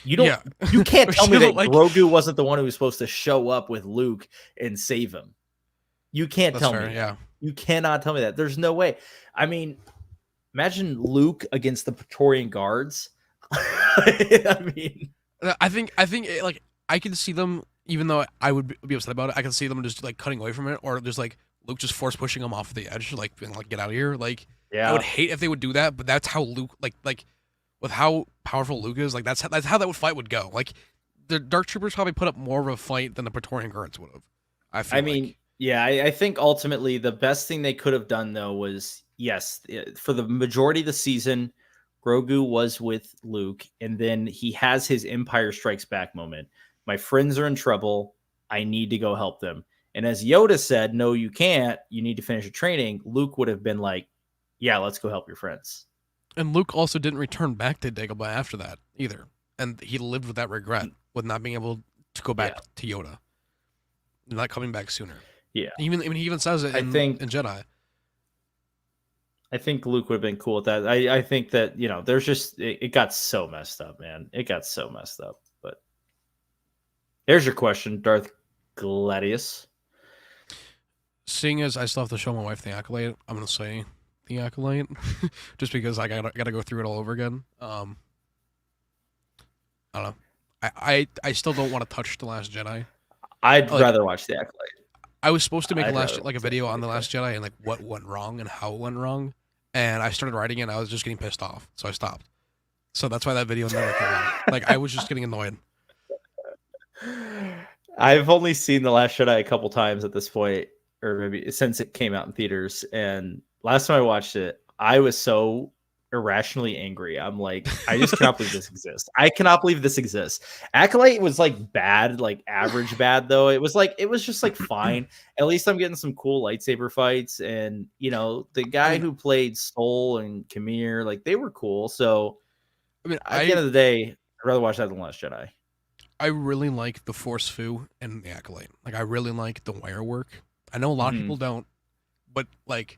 You can't tell me that Grogu wasn't the one who was supposed to show up with Luke and save him. You can't tell me. Yeah. You cannot tell me that. There's no way. I mean, imagine Luke against the Praetorian Guards. I think like, I can see them, even though I would be upset about it, I can see them just like cutting away from it, or just like Luke just force pushing him off the edge, like being like, get out of here. Like, yeah. I would hate if they would do that, but that's how Luke, like with how powerful Luke is, like that's how that fight would go. Like, the Dark Troopers probably put up more of a fight than the Praetorian Guards would have. I think ultimately the best thing they could have done, though, was, yes, for the majority of the season, Grogu was with Luke, and then he has his Empire Strikes Back moment. My friends are in trouble. I need to go help them. And as Yoda said, no, you can't. You need to finish your training. Luke would have been like, yeah, let's go help your friends. And Luke also didn't return back to Dagobah after that either. And he lived with that regret, with not being able to go back to Yoda. not coming back sooner. Yeah. He even says it in Jedi. I think Luke would have been cool with that. I think that, there's just it got so messed up, man. It got so messed up. But there's your question, Darth Gladius. Seeing as I still have to show my wife the Acolyte, I'm gonna say the Acolyte, just because I gotta go through it all over again. I don't know. I still don't want to touch The Last Jedi. I'd rather watch the Acolyte. I was supposed to make a video on The Last Jedi and like what went wrong and how it went wrong, and I started writing it and I was just getting pissed off, so I stopped. So that's why that video never came out. Like I was just getting annoyed. I've only seen The Last Jedi a couple times at this point, or maybe since it came out in theaters. And last time I watched it, I was so irrationally angry. I'm like, I just cannot believe this exists. I cannot believe this exists. Acolyte was like bad, like average bad though. It was just like fine. At least I'm getting some cool lightsaber fights, and the guy who played Soul and Kamir, like they were cool. So at the end of the day, I'd rather watch that than Last Jedi. I really like the Force Fu and the Acolyte. Like I really like the wire work. I know a lot of people don't, but like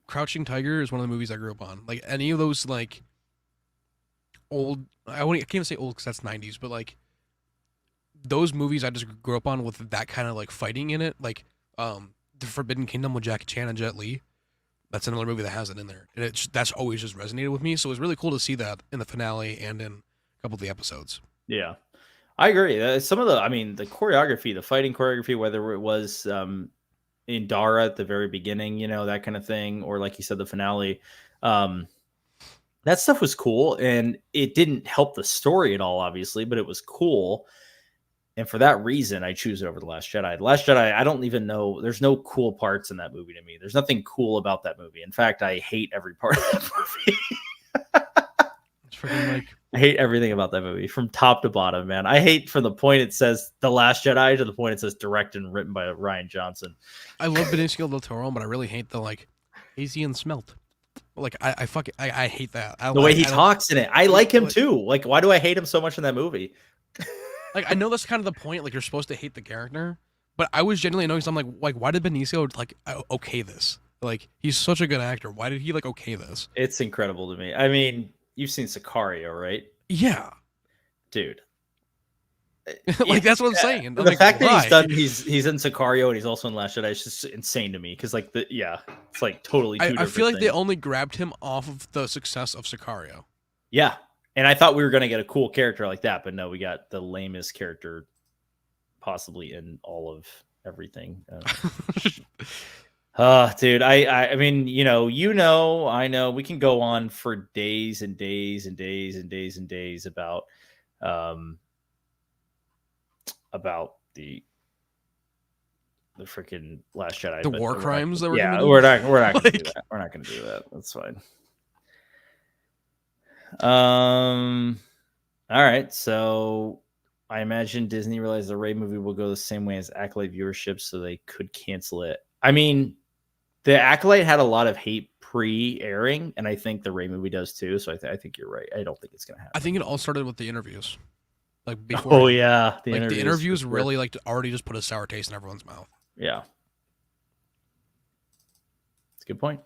Crouching Tiger is one of the movies I grew up on. Like any of those like old, I can't even say old because that's 90s, but like those movies I just grew up on with that kind of like fighting in it. Like The Forbidden Kingdom with Jackie Chan and Jet Li. That's another movie that has it in there. And that's always just resonated with me. So it was really cool to see that in the finale and in a couple of the episodes. Yeah, I agree. Some of the choreography, the fighting choreography, whether it was in Dara at the very beginning, that kind of thing, or like you said, the finale, that stuff was cool, and it didn't help the story at all, obviously, but it was cool. And for that reason, I choose it over The Last Jedi. The Last Jedi, I don't even know. There's no cool parts in that movie to me. There's nothing cool about that movie. In fact, I hate every part of that movie. It's freaking like I hate everything about that movie from top to bottom, man. I hate from the point it says The Last Jedi to the point it says directed and written by Rian Johnson. I love Benicio del Toro, but I really hate the like hazy and smelt. Like I hate that. The way he talks in it. I like him too. Like, why do I hate him so much in that movie? Like, I know that's kind of the point. Like, you're supposed to hate the character, but I was genuinely annoyed. I'm like, why did Benicio like okay this? Like, he's such a good actor. Why did he like okay this? It's incredible to me. I mean, you've seen Sicario, right? Yeah, dude. Like that's what I'm saying. The fact that he's in Sicario and he's also in Last Jedi is just insane to me, because like it's like totally. I feel like they only grabbed him off of the success of Sicario. Yeah, and I thought we were gonna get a cool character like that, but no, we got the lamest character possibly in all of everything. Dude, I mean, I know we can go on for days and days and days and days and days about the freaking Last Jedi, the war crimes that we're not gonna do that. We're not gonna do that. That's fine. All right, so I imagine Disney realized the Rey movie will go the same way as Acolyte viewership, so they could cancel it. I mean, the Acolyte had a lot of hate pre-airing, and I think the Rey movie does too. So I think you're right. I don't think it's gonna happen. I think it all started with the interviews. Like before. Oh yeah, the interviews really like already just put a sour taste in everyone's mouth. Yeah, it's a good point.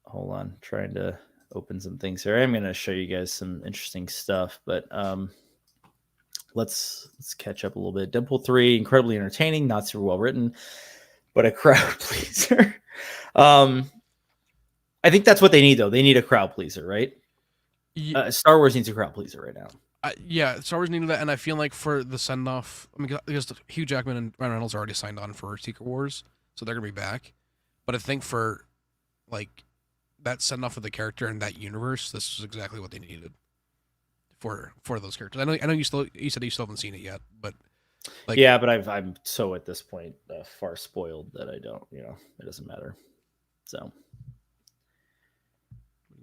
Hold on, trying to open some things here. I'm going to show you guys some interesting stuff, but let's catch up a little bit. Deadpool 3, incredibly entertaining, not super well written, but a crowd pleaser. I think that's what they need, though. They need a crowd pleaser, right? Star Wars needs a crowd pleaser right now. Yeah, Star Wars needed that, and I feel like for the send off, I mean, because Hugh Jackman and Ryan Reynolds already signed on for Secret Wars, so they're gonna be back. But I think for like that send off of the character in that universe, this is exactly what they needed for those characters. I know you said you still haven't seen it yet, but like yeah, but I'm so at this point far spoiled that I don't, it doesn't matter. So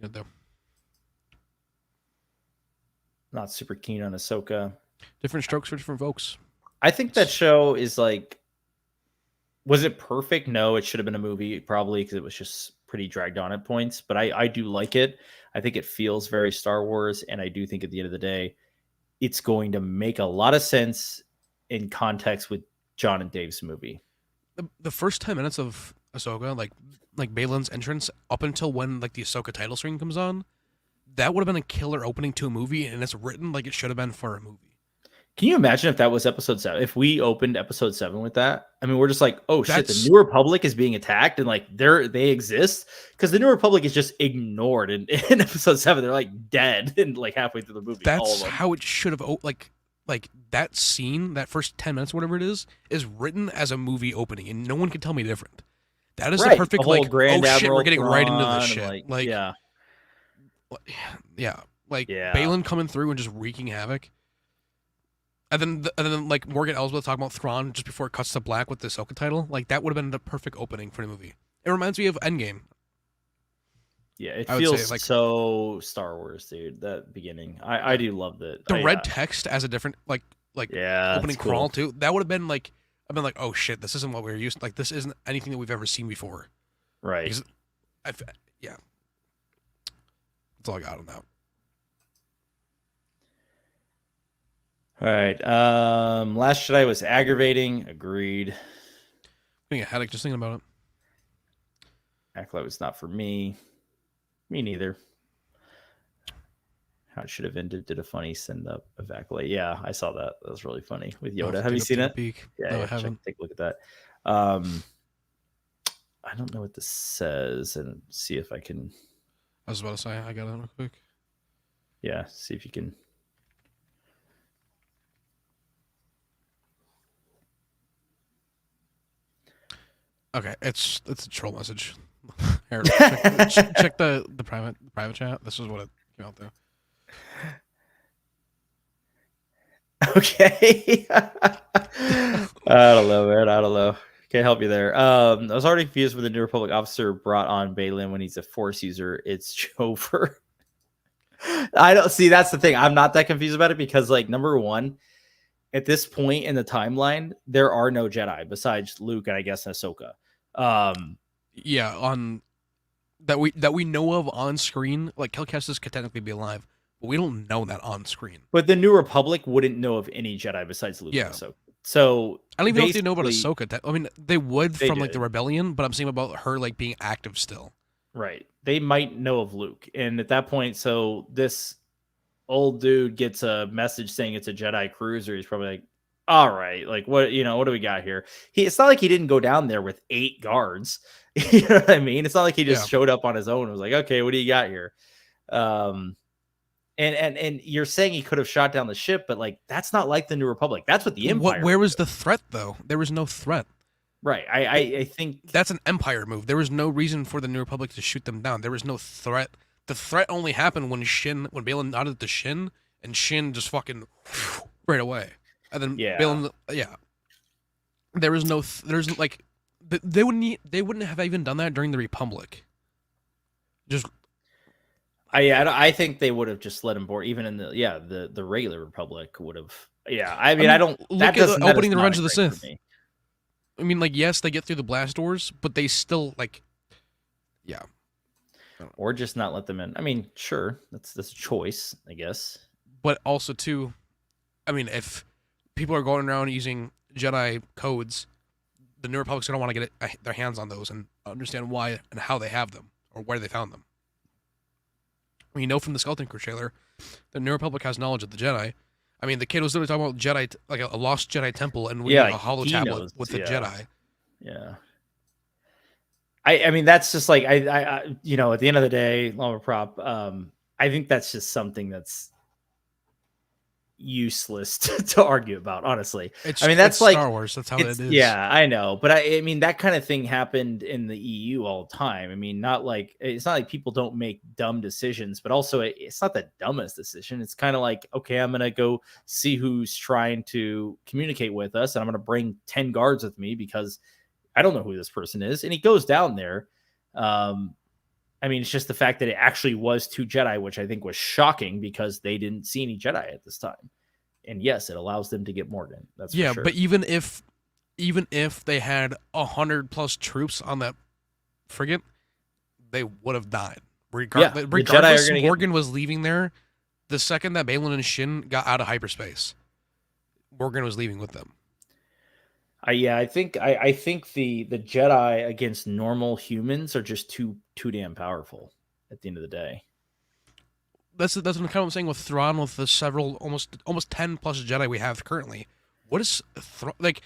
good though. Not super keen on Ahsoka. Different strokes for different folks. I think that show is like, was it perfect? No, it should have been a movie probably, because it was just pretty dragged on at points. But I do like it. I think it feels very Star Wars, and I do think at the end of the day, it's going to make a lot of sense in context with John and Dave's movie. The first 10 minutes of Ahsoka, like Balin's entrance, up until when like the Ahsoka title screen comes on, that would have been a killer opening to a movie, and it's written like it should have been for a movie. Can you imagine if that was episode 7? If we opened episode 7 with that, I mean, we're just like, oh shit, the New Republic is being attacked, and like they exist, because the New Republic is just ignored in episode 7. They're like dead and like halfway through the movie. That's how it should have like that scene, that first 10 minutes, whatever it is written as a movie opening, and no one can tell me different. That is the perfect like, Grand oh Admiral shit, we're getting Thrawn, right into this shit. Like Balin coming through and just wreaking havoc. And then like Morgan Elsbeth talking about Thrawn just before it cuts to black with the Ahsoka title. Like that would have been the perfect opening for the movie. It reminds me of Endgame. Yeah, it feels like so Star Wars, dude. That beginning, I do love that. The red text as a different opening crawl too. That would have been like, I've been like, oh shit, this isn't what we were used to. Like this isn't anything that we've ever seen before. Right. Yeah. That's all I got on that. All right. Last Jedi was aggravating. Agreed. Getting a headache just thinking about it. Acolyte was not for me. Me neither. How it should have ended. Did a funny send up of Acolyte. Yeah, I saw that. That was really funny with Yoda. Have you seen it? Yeah, no, I haven't. Take a look at that. I don't know what this says, and see if I can. I was about to say I got it real quick. Yeah, see if you can. Okay, it's a troll message. Here, check the private chat. This is what it came out there. Okay. I don't know, man. I don't know. Can't help you there. I was already confused when the New Republic officer brought on Balin when he's a Force user. It's Jover. I don't see. That's the thing. I'm not that confused about it because, like, number one, at this point in the timeline, there are no Jedi besides Luke and I guess Ahsoka. Yeah, on that we know of on screen. Like Cal Kestis could technically be alive, but we don't know that on screen. But the New Republic wouldn't know of any Jedi besides Luke. Yeah. And Ahsoka. So I don't even know if they know about Ahsoka. I mean, they would from did. like the rebellion, but I'm saying about her like being active still. Right. They might know of Luke, and at that point, so this old dude gets a message saying it's a Jedi cruiser. He's probably like, all right, like what do we got here? It's not like he didn't go down there with 8 guards. You know what I mean? It's not like he just showed up on his own and was like, okay, what do you got here? And you're saying he could have shot down the ship, but like that's not like the New Republic. That's what the Empire. Where was the threat though? There was no threat. Right. I think that's an Empire move. There was no reason for the New Republic to shoot them down. There was no threat. The threat only happened when Balin nodded to Shin, and Shin just fucking right away. And then Balin, there was no, there's like, they wouldn't have even done that during the Republic. Just, I think they would have just let him board, even in the regular Republic would have. Yeah, I mean I don't. Look at opening the Revenge of the Sith. I mean, like, yes, they get through the blast doors, but they still like, yeah. Or just not let them in. I mean, sure, that's a choice, I guess. But also too, I mean, if people are going around using Jedi codes, the New Republic's gonna want to get their hands on those and understand why and how they have them or where they found them. We know from the Skeleton Crew trailer, the New Republic has knowledge of the Jedi. I mean, the kid was literally talking about Jedi, like a lost Jedi temple, and we have a holo tablet with the Jedi. Yeah. I mean, that's just like I you know, at the end of the day, Lama Prop. I think that's just something that's useless to argue about, honestly. I mean, that's like Star Wars. That's how it is. Yeah, I know, but I mean that kind of thing happened in the EU all the time. I mean, it's not like people don't make dumb decisions, but also it's not the dumbest decision. It's kind of like, okay, I'm gonna go see who's trying to communicate with us, and I'm gonna bring 10 guards with me because I don't know who this person is. And he goes down there. I mean, it's just the fact that it actually was 2 Jedi, which I think was shocking because they didn't see any Jedi at this time. And yes, it allows them to get Morgan. That's for sure. But even if they had 100+ troops on that frigate, they would have died. Regardless, Morgan was leaving there, the second that Balin and Shin got out of hyperspace, Morgan was leaving with them. I think the Jedi against normal humans are just too damn powerful at the end of the day. That's kind of what I'm saying with Thrawn, with the several almost 10 plus Jedi we have currently. What is like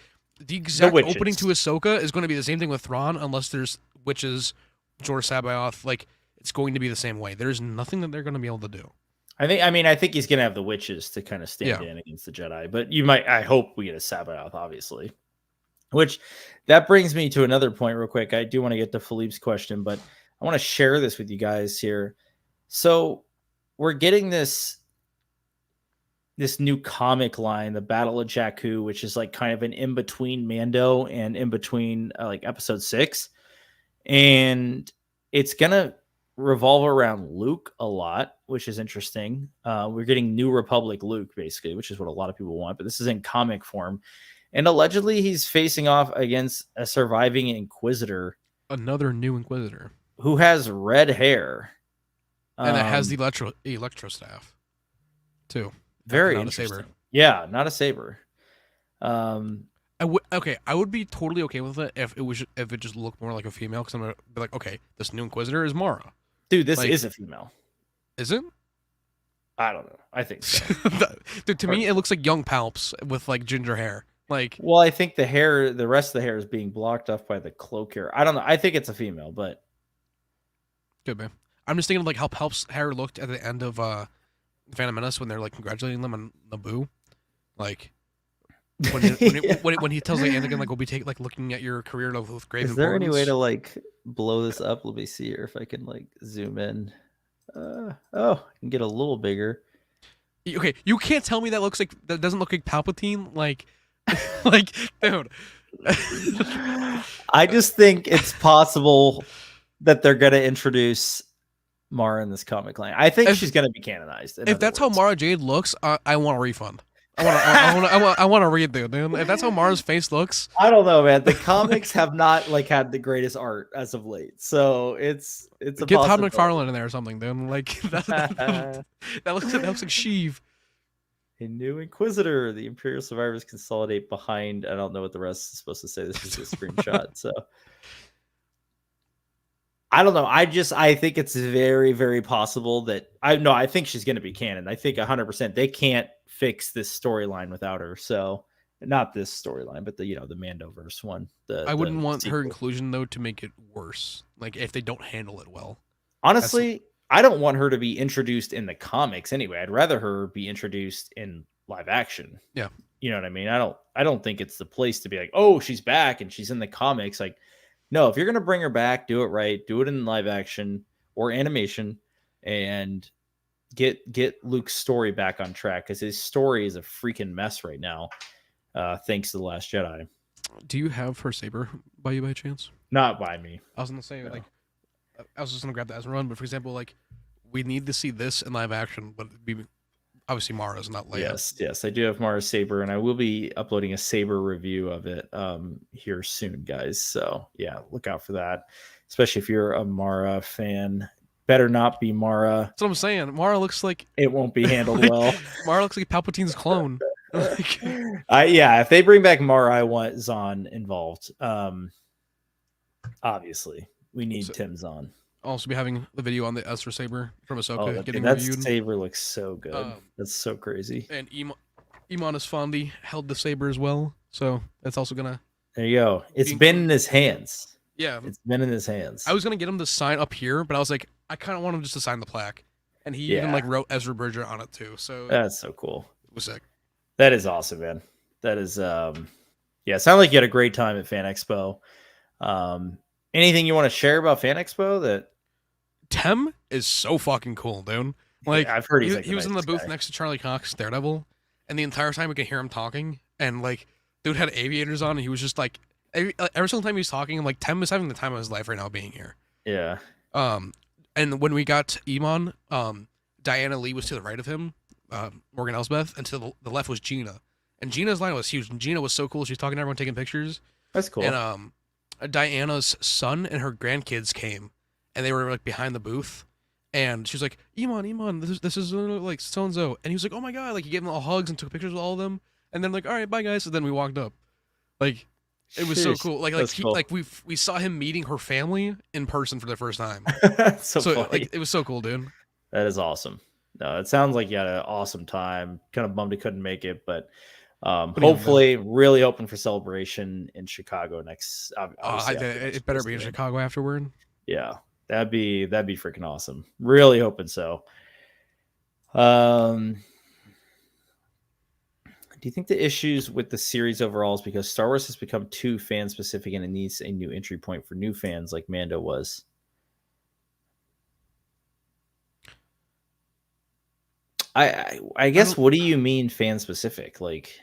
the exact opening to Ahsoka is going to be the same thing with Thrawn, unless there's witches, Jor Sabaoth. Like, it's going to be the same way. There's nothing that they're going to be able to do. I think he's going to have the witches to kind of stand in against the Jedi, but I hope we get a Sabaoth, obviously. Which that brings me to another point real quick. I do want to get to Philippe's question, but I want to share this with you guys here. So we're getting this new comic line, the Battle of Jakku, which is like kind of an in-between Mando and in between like episode 6. And it's going to revolve around Luke a lot, which is interesting. We're getting New Republic Luke, basically, which is what a lot of people want, but this is in comic form. And allegedly he's facing off against a surviving Inquisitor. Another new Inquisitor. Who has red hair. And it has the electro staff, too. Very not interesting. A saber. Yeah, not a saber. I would be totally okay with it if it just looked more like a female, because I'm gonna be like, okay, this new Inquisitor is Mara. Dude, this is a female. Is it? I don't know. I think so. Dude, to me, it looks like young Palps with like ginger hair. Like, well, I think the rest of the hair is being blocked off by the cloak hair. I don't know. I think it's a female, but could be. I'm just thinking of like how Palp's hair looked at the end of Phantom Menace when they're like congratulating them on Naboo, like when he tells like Anakin like we'll be looking at your career with grave importance. Is there any way to like blow this up? Let me see here if I can like zoom in. I can get a little bigger. Okay, you can't tell me that doesn't look like Palpatine, like. Like, dude. I just think it's possible that they're going to introduce Mara in this comic line. I think she's going to be canonized. If that's how Mara Jade looks, I want a refund. I want to read, dude. If that's how Mara's face looks, I don't know, man. The comics have not like had the greatest art as of late, so it's a get Todd McFarlane in there or something, dude. Like that looks like Sheev. A new Inquisitor. The Imperial survivors consolidate behind. I don't know what the rest is supposed to say. This is a screenshot. So I don't know. I think it's very, very possible that I think she's going to be canon. I think 100% they can't fix this storyline without her. So not this storyline, but the Mandoverse one. I wouldn't want her inclusion though to make it worse. Like if they don't handle it well. Honestly, I don't want her to be introduced in the comics anyway. I'd rather her be introduced in live action. Yeah. You know what I mean? I don't think it's the place to be like, oh, she's back and she's in the comics. Like, no, if you're going to bring her back, do it right. Do it in live action or animation and get Luke's story back on track, because his story is a freaking mess right now. Thanks to The Last Jedi. Do you have her saber by you by chance? Not by me. I was going to say, no. I was just going to grab that as a run, but for example, like, we need to see this in live action, but it'd be obviously Mara's, not Leia. Yes, I do have Mara's saber, and I will be uploading a saber review of it here soon, guys. So yeah, look out for that. Especially if you're a Mara fan, better not be Mara. That's what I'm saying. Mara looks like it won't be handled well. Mara looks like Palpatine's clone. If they bring back Mara, I want Zahn involved. Obviously. We need Tim Zahn. Also be having the video on the Ezra saber from Ahsoka getting that reviewed. Saber looks so good. That's so crazy. And Iman Esfandi held the saber as well, so that's also gonna. There you go. It's been in his hands. Yeah, it's been in his hands. I was gonna get him to sign up here, but I was like, I kind of want him just to sign the plaque, and he even like wrote Ezra Bridger on it too. So that's so cool. It was sick. That is awesome, man. That is it sounded like you had a great time at Fan Expo. Anything you want to share about Fan Expo? That Tem is so fucking cool, dude. Like, I've heard he was in the booth next to Charlie Cox, Daredevil, and the entire time we could hear him talking, and like, dude had aviators on, and he was just like, every single time he was talking, I'm like, Tem is having the time of his life right now being here. Yeah. And when we got Iman, Diana Lee was to the right of him, Morgan Elsbeth, and to the left was Gina. And Gina's line was huge. And Gina was so cool. She was talking to everyone, taking pictures. That's cool. And Diana's son and her grandkids came, and they were like behind the booth, And she was like, Iman, this is like so and so, and he was like, oh my god, like he gave them all hugs and took pictures with all of them, and then like, all right, bye guys, and then we walked up, like it was so Sheesh, cool, like that's he cool. like we saw him meeting her family in person for the first time, That's so so like funny. it was so cool, dude. That is awesome. No, it sounds like you had an awesome time. Kind of bummed he couldn't make it, but What do you have, man? hopefully, really hoping for celebration in Chicago next. Obviously, after this It better be in weekend. Chicago afterward. Yeah, that'd be freaking awesome. Really hoping so. Do you think the issues with the series overall is because Star Wars has become too fan specific and it needs a new entry point for new fans like Mando was? I guess, what do you mean fan specific? Like,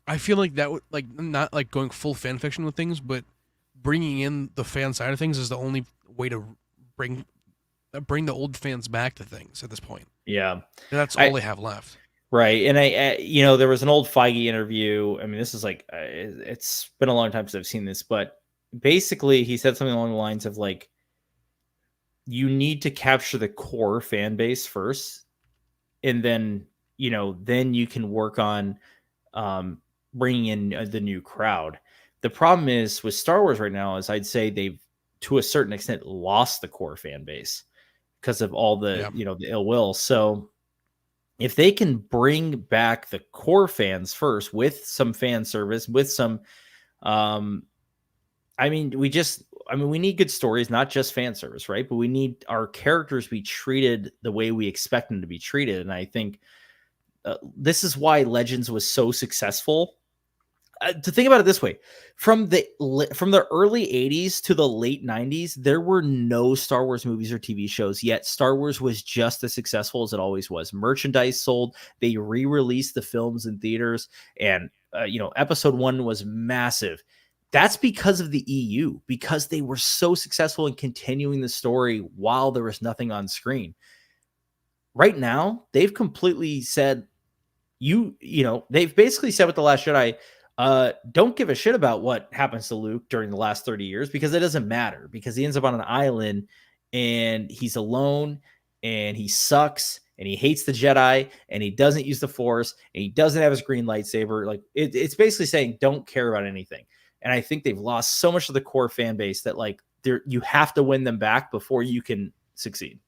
I feel like that would like not like going full fan fiction with things, but bringing in the fan side of things is the only way to bring bring the old fans back to things at this point. yeah, And that's all they have left. right. And there was an old Feige interview. I mean, this is like, it's been a long time since I've seen this, but basically he said something along the lines of like, you need to capture the core fan base first, and then then you can work on bringing in the new crowd. The problem is with Star Wars right now is I'd say they've to a certain extent lost the core fan base because of all the the ill will. So if they can bring back the core fans first with some fan service, with some we need good stories, not just fan service, right? But we need our characters to be treated the way we expect them to be treated. And I think this is why Legends was so successful. To think about it this way, from the early 80s to the late 90s, there were no Star Wars movies or TV shows, yet Star Wars was just as successful as it always was. Merchandise sold, they re-released the films in theaters, and episode 1 was massive. That's because of the EU, because they were so successful in continuing the story while there was nothing on screen. Right now, they've completely said, they've basically said with The Last Jedi, don't give a shit about what happens to Luke during the last 30 years because it doesn't matter, because he ends up on an island and he's alone and he sucks and he hates the Jedi and he doesn't use the Force and he doesn't have his green lightsaber. Like it's basically saying don't care about anything. And I think they've lost so much of the core fan base that like you have to win them back before you can succeed.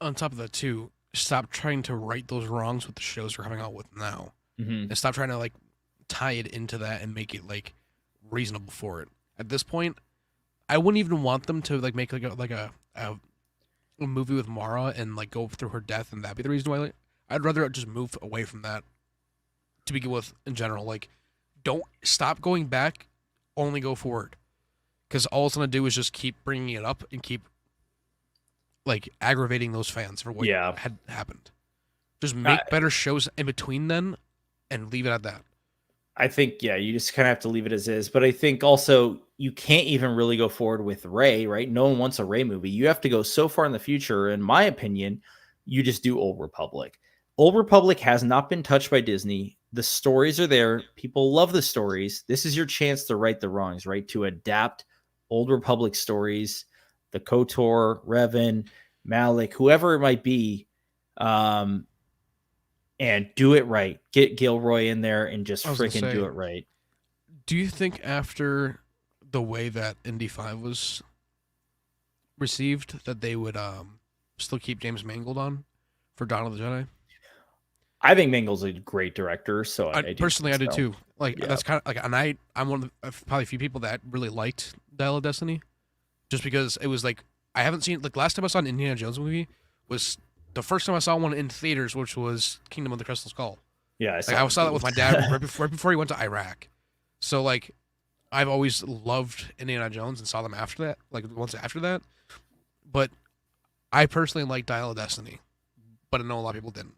On top of that too, stop trying to right those wrongs with the shows we're coming out with now. And stop trying to like tie it into that and make it like reasonable for it. At this point, I wouldn't even want them to like make like a movie with Mara and like go through her death and that be the reason why. Like, I'd rather just move away from that to begin with in general. Like, don't stop going back, only go forward, because all it's gonna do is just keep bringing it up and keep like aggravating those fans for what had happened. Just make better shows in between then and leave it at that. I think, you just kind of have to leave it as is. But I think also you can't even really go forward with Rey, right? No one wants a Rey movie. You have to go so far in the future. In my opinion, you just do Old Republic. Old Republic has not been touched by Disney. The stories are there. People love the stories. This is your chance to right the wrongs, right? To adapt Old Republic stories, the KOTOR, Revan, Malik, whoever it might be, and do it right. Get Gilroy in there and just freaking do it right. Do you think after the way that Indy 5 was received that they would still keep James Mangold on for Dawn of the Jedi? I think Mangold's a great director, so I do too. Like that's kind of like, and I'm one of probably a few people that really liked Dial of Destiny, just because it was like I haven't seen like last time I saw an Indiana Jones movie was the first time I saw one in theaters, which was Kingdom of the Crystal Skull. Yeah, I saw that with my dad right before he went to Iraq. So like, I've always loved Indiana Jones and saw them after that, like once after that. But I personally like Dial of Destiny, but I know a lot of people didn't.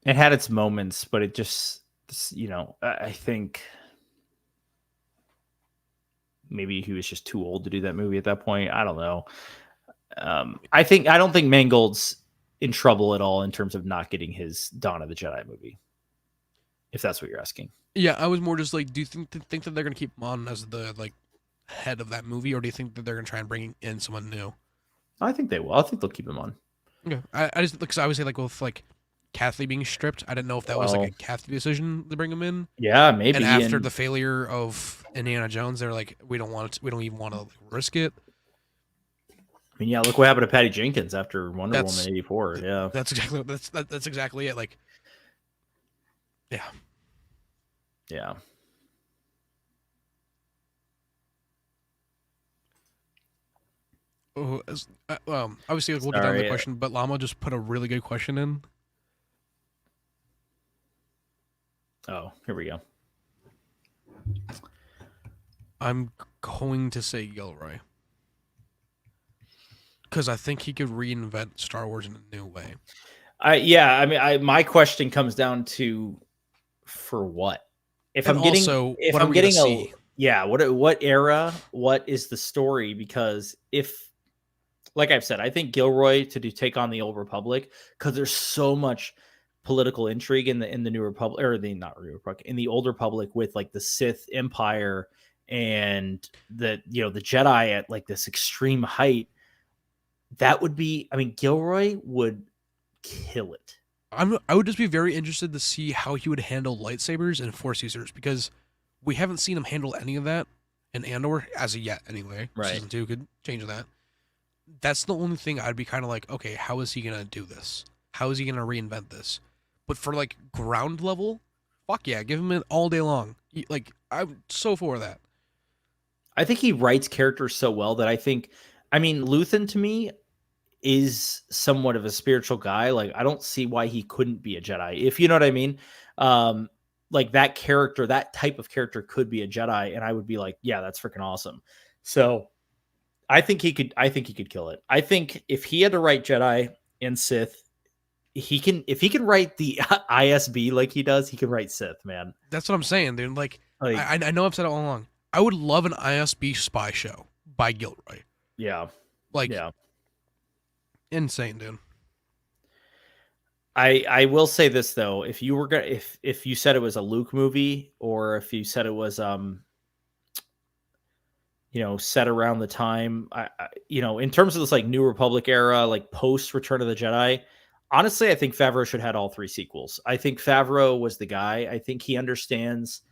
It had its moments, but it just, I think maybe he was just too old to do that movie at that point. I don't know. I don't think Mangold's in trouble at all in terms of not getting his Dawn of the Jedi movie. if that's what you're asking. Yeah, I was more just like, do you think that they're gonna keep him on as the like head of that movie, or do you think that they're gonna try and bring in someone new? I think they will. I think they'll keep him on. Okay, I just because I would say like with like Kathy being stripped, I didn't know if that was like Well, a Kathy decision to bring him in. yeah, And maybe. after And the failure of Indiana Jones, they're like, we don't want it. We don't even want to risk it. I mean, yeah, look what happened to Patty Jenkins after Wonder Woman That's '84. Yeah. that's exactly it. Like, yeah, Yeah. obviously we'll get down to the Sorry. question, but Llama just put a really good question in. Oh, here we go. I'm going to say Gilroy because I think he could reinvent Star Wars in a new way. I mean, my question comes down to for what? If And I'm getting, also, if what are I'm we gonna getting a, see? yeah, what era? What is the story? Because if, like I've said, I think Gilroy to take on the Old Republic because there's so much political intrigue in the New Republic, or the not New Republic, in the Old Republic with like the Sith Empire and the the Jedi at like this extreme height. That would be, I mean, Gilroy would kill it. I would just be very interested to see how he would handle lightsabers and force users because we haven't seen him handle any of that in Andor as of yet. Anyway, Right. Season 2 could change that. That's the only thing I'd be kind of like, okay, how is he gonna do this? How is he gonna reinvent this? But for like ground level, fuck yeah, give him it all day long. Like I'm so for that. I think he writes characters so well that I mean, Luthen to me is somewhat of a spiritual guy. Like, I don't see why he couldn't be a Jedi, if you know what I mean. Like that character, that type of character could be a Jedi, and I would be like, yeah, that's freaking awesome. So I think he could. I think he could kill it. I think if he had to write Jedi and Sith, he can. If he can write the ISB like he does, he can write Sith. Man, That's what I'm saying, dude. Like like I know I've said it all along. I would love an ISB spy show by Gilroy. yeah, Like yeah. insane, dude. I will say this though, if you were gonna if you said it was a Luke movie, or if you said it was set around the time, in terms of this like New Republic era, like post Return of the Jedi, honestly, I think Favreau should have had all 3 sequels. I think Favreau was the guy. I think he understands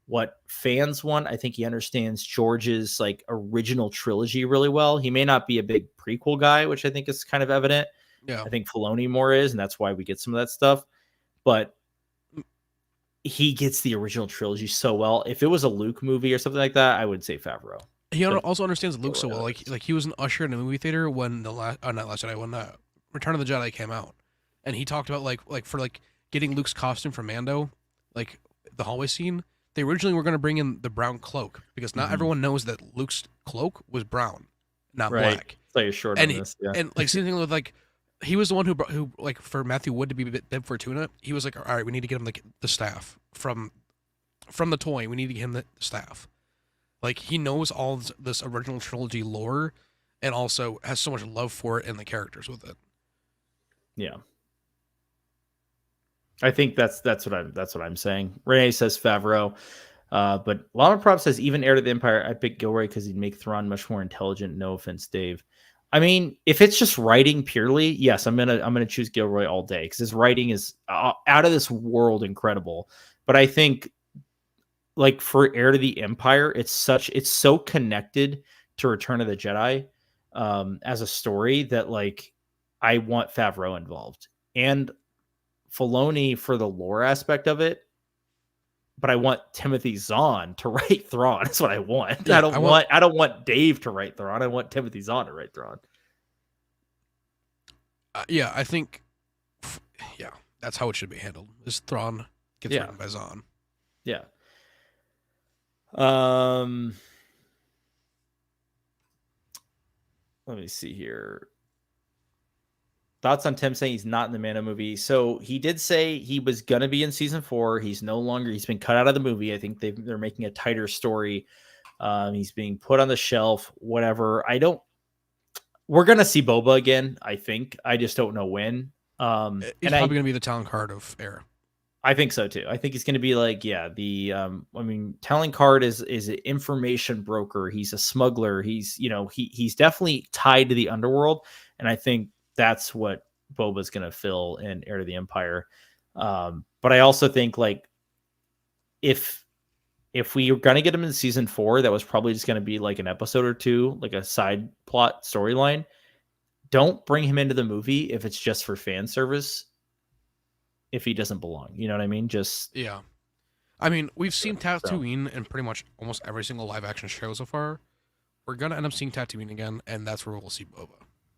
what fans want. I think he understands George's like original trilogy really well. He may not be a big prequel guy, which I think is kind of evident. Yeah. I think Filoni more is, and that's why we get some of that stuff. But he gets the original trilogy so well. If it was a Luke movie or something like that, I would say Favreau. He also understands Luke so well. Like he was an usher in a movie theater when the not Last Jedi, when Return of the Jedi came out, and he talked about like for like getting Luke's costume from Mando, like the hallway scene. They originally were going to bring in the brown cloak because not everyone knows that Luke's cloak was brown, not black. So you're short and on this, yeah. And like same thing with like he was the one who like for Matthew Wood to be Bib Fortuna. He was like, all right, we need to get him like the staff from the toy. We need to get him the staff. Like he knows all this original trilogy lore, and also has so much love for it and the characters with it. Yeah, I think that's what I'm saying. Renee says Favreau, but Llama Prop says even Heir to the Empire, I pick Gilroy because he'd make Thrawn much more intelligent. No offense, Dave. I mean, if it's just writing purely, yes, I'm gonna choose Gilroy all day because his writing is out of this world incredible. But I think, like for Heir to the Empire, it's so connected to Return of the Jedi as a story that like I want Favreau involved and Filoni for the lore aspect of it. But I want Timothy Zahn to write Thrawn. That's what I want. Yeah, I don't want Dave to write Thrawn. I want Timothy Zahn to write Thrawn. Yeah, I think. Yeah, that's how it should be handled. Is Thrawn gets written by Zahn. Yeah. Let me see here. Thoughts on Tim saying he's not in the Mando movie. So he did say he was going to be in season 4. He's no longer, he's been cut out of the movie. I think they're making a tighter story. He's being put on the shelf, whatever. We're going to see Boba again, I think. I just don't know when. He's probably going to be the talent card of Heir. I think so too. I think he's going to be like, yeah, the I mean, Telling Card is an information broker. He's a smuggler. He's, he's definitely tied to the underworld, and I think that's what Boba's going to fill in Heir to the Empire. But I also think like if we were going to get him in season 4, that was probably just going to be like an episode or two, like a side plot storyline. Don't bring him into the movie if it's just for fan service. If he doesn't belong, you know what I mean? Just Yeah. I mean, we've seen Tatooine in pretty much almost every single live action show so far. We're gonna end up seeing Tatooine again, and that's where we'll see Boba.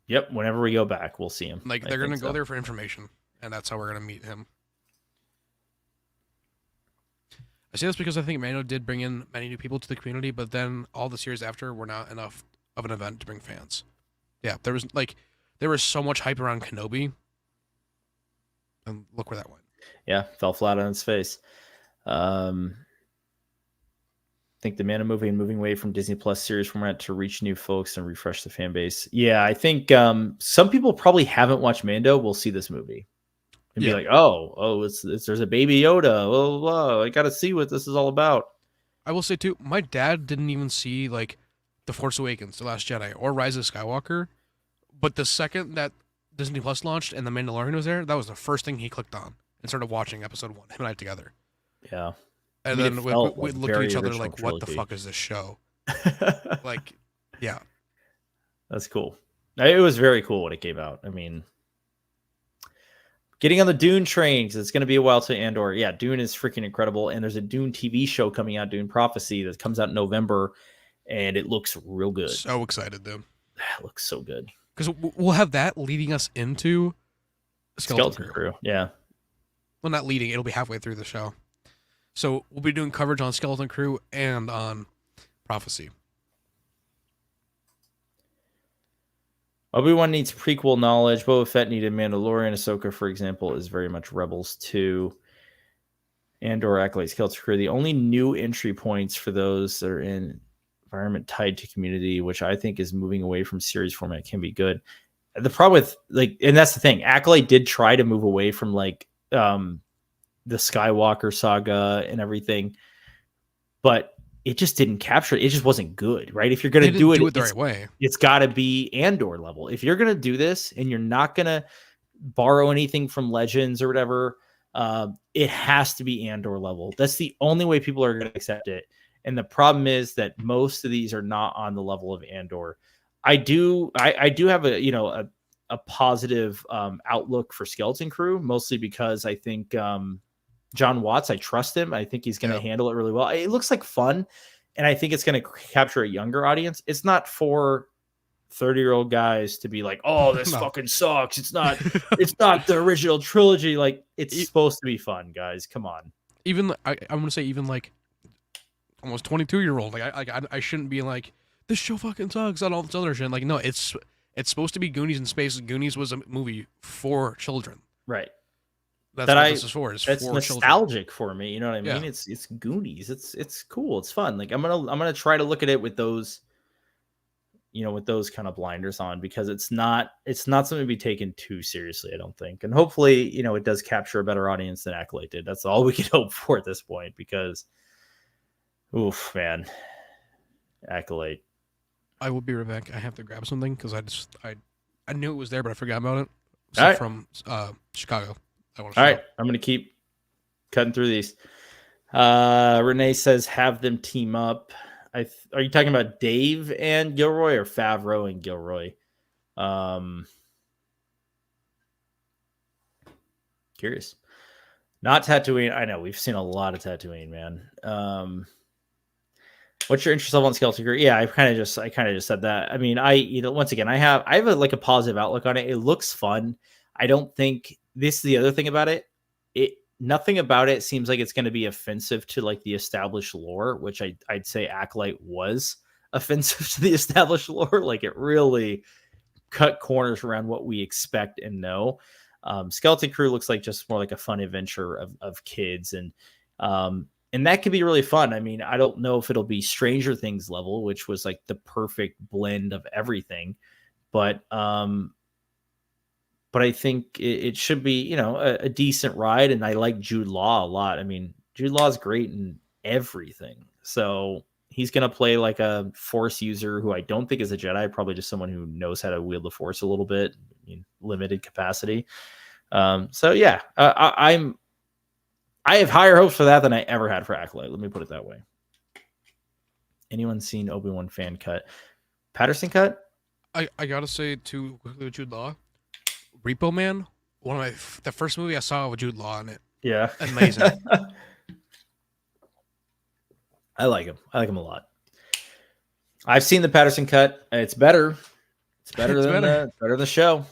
Yep. Whenever we go back, we'll see him. Like they're gonna go there for information, and that's how we're gonna meet him. I say this because I think Mando did bring in many new people to the community, but then all the series after were not enough of an event to bring fans. Yeah, there was so much hype around Kenobi, and look where that went. Yeah, fell flat on its face. I think the Mando movie and moving away from Disney Plus series format to reach new folks and refresh the fan base. Yeah, I think some people probably haven't watched Mando will see this movie and be like, oh, there's a baby Yoda. Oh, I got to see what this is all about. I will say too, my dad didn't even see like The Force Awakens, The Last Jedi, or Rise of Skywalker, but the second that Disney Plus launched and The Mandalorian was there, that was the first thing he clicked on and started watching episode 1, him and I together. Yeah. And then we looked at each other like, what the fuck is this show? Like, yeah. That's cool. It was very cool when it came out. I mean, getting on the Dune train, because it's going to be a while to Andor. Yeah, Dune is freaking incredible. And there's a Dune TV show coming out, Dune Prophecy, that comes out in November. And it looks real good. So excited, dude. It looks so good. Because we'll have that leading us into Skeleton Crew. Yeah. Well, not leading. It'll be halfway through the show. So we'll be doing coverage on Skeleton Crew and on Prophecy. Obi-Wan needs prequel knowledge. Boba Fett needed Mandalorian. Ahsoka, for example, is very much Rebels 2. Andor, Acolyte, Skeleton Crew. The only new entry points for those that are in environment tied to community, which I think is moving away from series format, can be good. The problem with and that's the thing. Acolyte did try to move away from the Skywalker saga and everything, but it just didn't capture it. It just wasn't good, right? If you're going to do it the right way, it's got to be Andor level. If you're going to do this and you're not going to borrow anything from Legends or whatever, it has to be Andor level. That's the only way people are going to accept it. And the problem is that most of these are not on the level of Andor. I do have a positive outlook for Skeleton Crew, mostly because I think John Watts, I trust him. I think he's going to handle it really well. It looks like fun, and I think it's going to capture a younger audience. It's not for 30-year-old guys to be like, oh, this fucking sucks. It's not the original trilogy. Like, it's supposed to be fun, guys. Come on. Even I'm going to say even like almost 22-year-old. Like I shouldn't be like, this show fucking sucks and all this other shit. Like, no, it's supposed to be Goonies in space. Goonies was a movie for children. Right. That's what this is for. It's that's for nostalgic children. For me. You know what I mean? Yeah. It's Goonies. It's cool. It's fun. Like I'm gonna try to look at it with those, with those kind of blinders on, because it's not something to be taken too seriously, I don't think. And hopefully, it does capture a better audience than Acolyte did. That's all we can hope for at this point, because oof, man. Acolyte. I will be right back. I have to grab something because I knew it was there, but I forgot about it. Right. From Chicago. All right, I'm going to keep cutting through these. Renee says, have them team up. Are you talking about Dave and Gilroy or Favreau and Gilroy? Curious. Not Tatooine. I know we've seen a lot of Tatooine, man. What's your interest level on Skeleton Crew? Yeah, I kind of just said that. I mean, once again, I have a positive outlook on it. It looks fun. I don't think this is the other thing about it. Nothing about it seems like it's going to be offensive to like the established lore, which I'd say Acolyte was offensive to the established lore. Like it really cut corners around what we expect and know. Skeleton Crew looks like just more like a fun adventure of kids, and that could be really fun. I mean, I don't know if it'll be Stranger Things level, which was like the perfect blend of everything, but but I think it should be, you know, a decent ride. And I like Jude Law a lot. I mean, Jude Law is great in everything. So he's going to play like a Force user who I don't think is a Jedi, probably just someone who knows how to wield the Force a little bit in limited capacity. So yeah, I have higher hopes for that than I ever had for Acolyte. Let me put it that way. Anyone seen Obi-Wan fan cut? Patterson cut? I gotta say too quickly with Jude Law, Repo Man, the first movie I saw with Jude Law in it. Yeah, Amazing. I like him. I like him a lot. I've seen the Patterson cut. It's better. It's better than the show.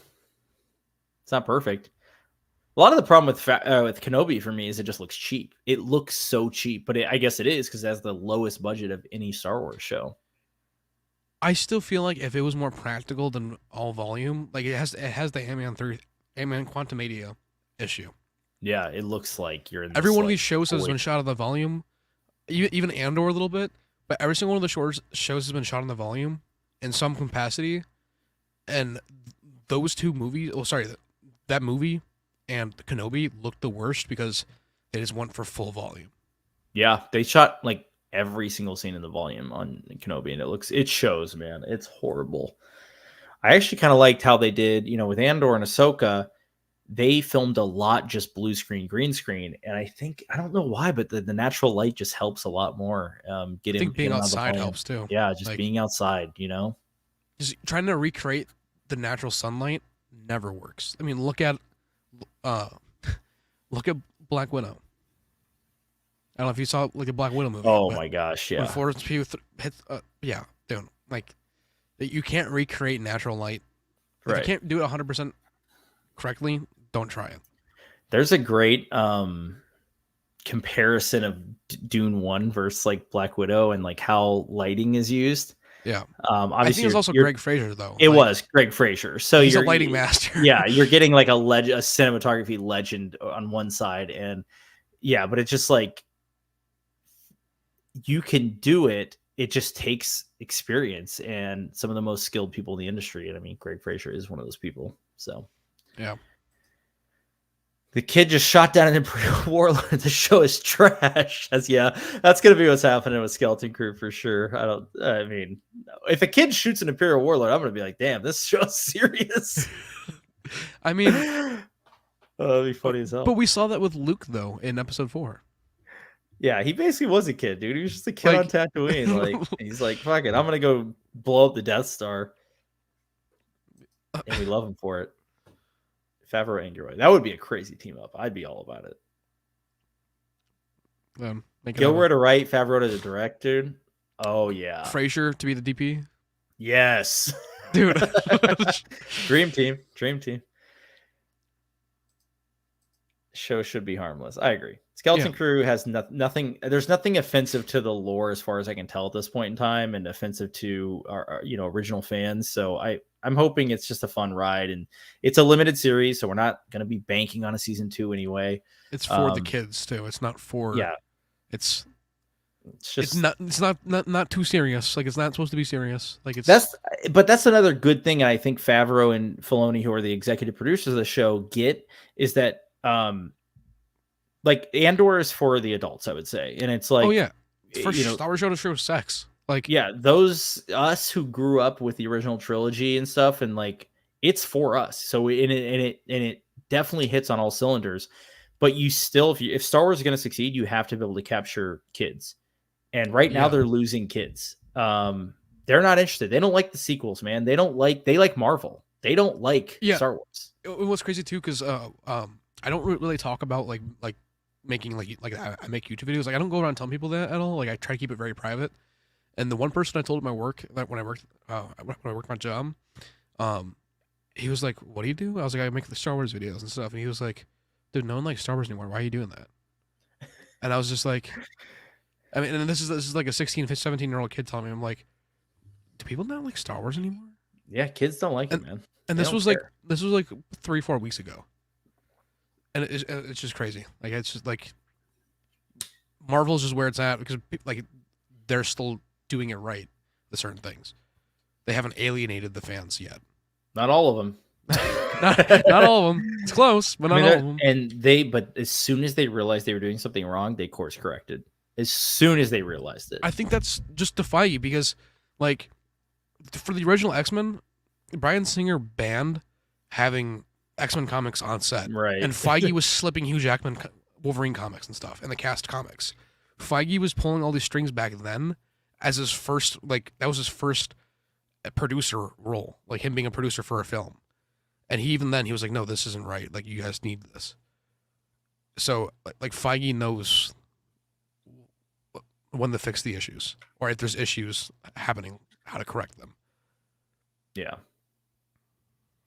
It's not perfect. A lot of the problem with Kenobi for me is it just looks cheap. It looks so cheap, but I guess it is because it has the lowest budget of any Star Wars show. I still feel like if it was more practical than all volume, like it has the Ant-Man Quantumania issue. Yeah, it looks like you're in every one of these shows has been shot on the volume, even Andor a little bit, but every single one of the shows has been shot on the volume in some capacity, and those two movies, that movie and Kenobi looked the worst because they just went for full volume. Yeah, they shot like every single scene in the volume on Kenobi, and it shows, man. It's horrible. I actually kind of liked how they did, you know, with Andor and Ahsoka. They filmed a lot just blue screen, green screen, and I don't know why, but the natural light just helps a lot more. I think being outside helps too. Yeah, just being outside, you know. Just trying to recreate the natural sunlight never works. I mean, look at Black Widow. I don't know if you saw like the Black Widow movie. Oh my gosh, yeah. When Florence Pugh hits, dude, like you can't recreate natural light. If you can't do it 100% correctly, don't try it. There's a great comparison of Dune 1 versus like Black Widow and like how lighting is used. Yeah. Obviously, I think it's also Greg Fraser though. It was Greg Fraser. So he's a lighting master. Yeah, you're getting like a cinematography legend on one side, and yeah, but it's just like you can do it. It just takes experience and some of the most skilled people in the industry. And I mean, Greg Fraser is one of those people. So yeah. The kid just shot down an Imperial warlord. The show is trash. That's going to be what's happening with Skeleton Crew for sure. I mean, if a kid shoots an Imperial warlord, I'm going to be like, damn, this show's serious. I mean, that'd be funny as hell. But we saw that with Luke though in episode 4. Yeah, he basically was a kid, dude. He was just a kid on Tatooine. Like he's like, fuck it, I'm going to go blow up the Death Star. And we love him for it. Favreau and Gilroy. That would be a crazy team up. I'd be all about it. Gilroy to write, Favreau to direct, dude. Oh yeah. Fraser to be the DP. Yes, dude. Dream team. Show should be harmless. I agree. Skeleton Crew has nothing. There's nothing offensive to the lore as far as I can tell at this point in time, and offensive to our original fans. So I'm hoping it's just a fun ride, and it's a limited series, so we're not going to be banking on a season 2 anyway. It's for the kids too. It's not for It's not too serious. Like it's not supposed to be serious. Like that's another good thing I think Favreau and Filoni, who are the executive producers of the show, get is that like Andor is for the adults, I would say, and it's like it's for Star Wars show to show sex. Like those us who grew up with the original trilogy and stuff, and like it's for us. So it definitely hits on all cylinders. But you still, if Star Wars is going to succeed, you have to be able to capture kids. And right now they're losing kids. They're not interested. They don't like the sequels, man. They like Marvel. They don't like Star Wars. It was crazy too because I don't really talk about like making like I make YouTube videos. Like I don't go around telling people that at all. Like I try to keep it very private. And the one person I told at my work that when I worked my job, he was like, "What do you do?" I was like, "I make the Star Wars videos and stuff." And he was like, "Dude, no one likes Star Wars anymore. Why are you doing that?" And I was just like, I mean, and this is like a 16, 17-year-old kid telling me, I'm like, do people not like Star Wars anymore? Yeah, kids don't like it, man. And this was like 3-4 weeks ago. And it's just crazy. Like it's just like Marvel's just where it's at because like they're still doing it right with certain things. They haven't alienated the fans yet. Not all of them. Not all of them. It's close, but not all of them. But as soon as they realized they were doing something wrong, they course corrected. As soon as they realized it. I think that's just to Feige because, like, for the original X-Men, Bryan Singer banned having X-Men comics on set. Right. And Feige was slipping Hugh Jackman Wolverine comics and stuff and the cast comics. Feige was pulling all these strings back then as his first, like, that was his first producer role, like him being a producer for a film. And he was like, no, this isn't right. Like, you guys need this. So, like Feige knows when to fix the issues, or if there's issues happening, how to correct them. Yeah.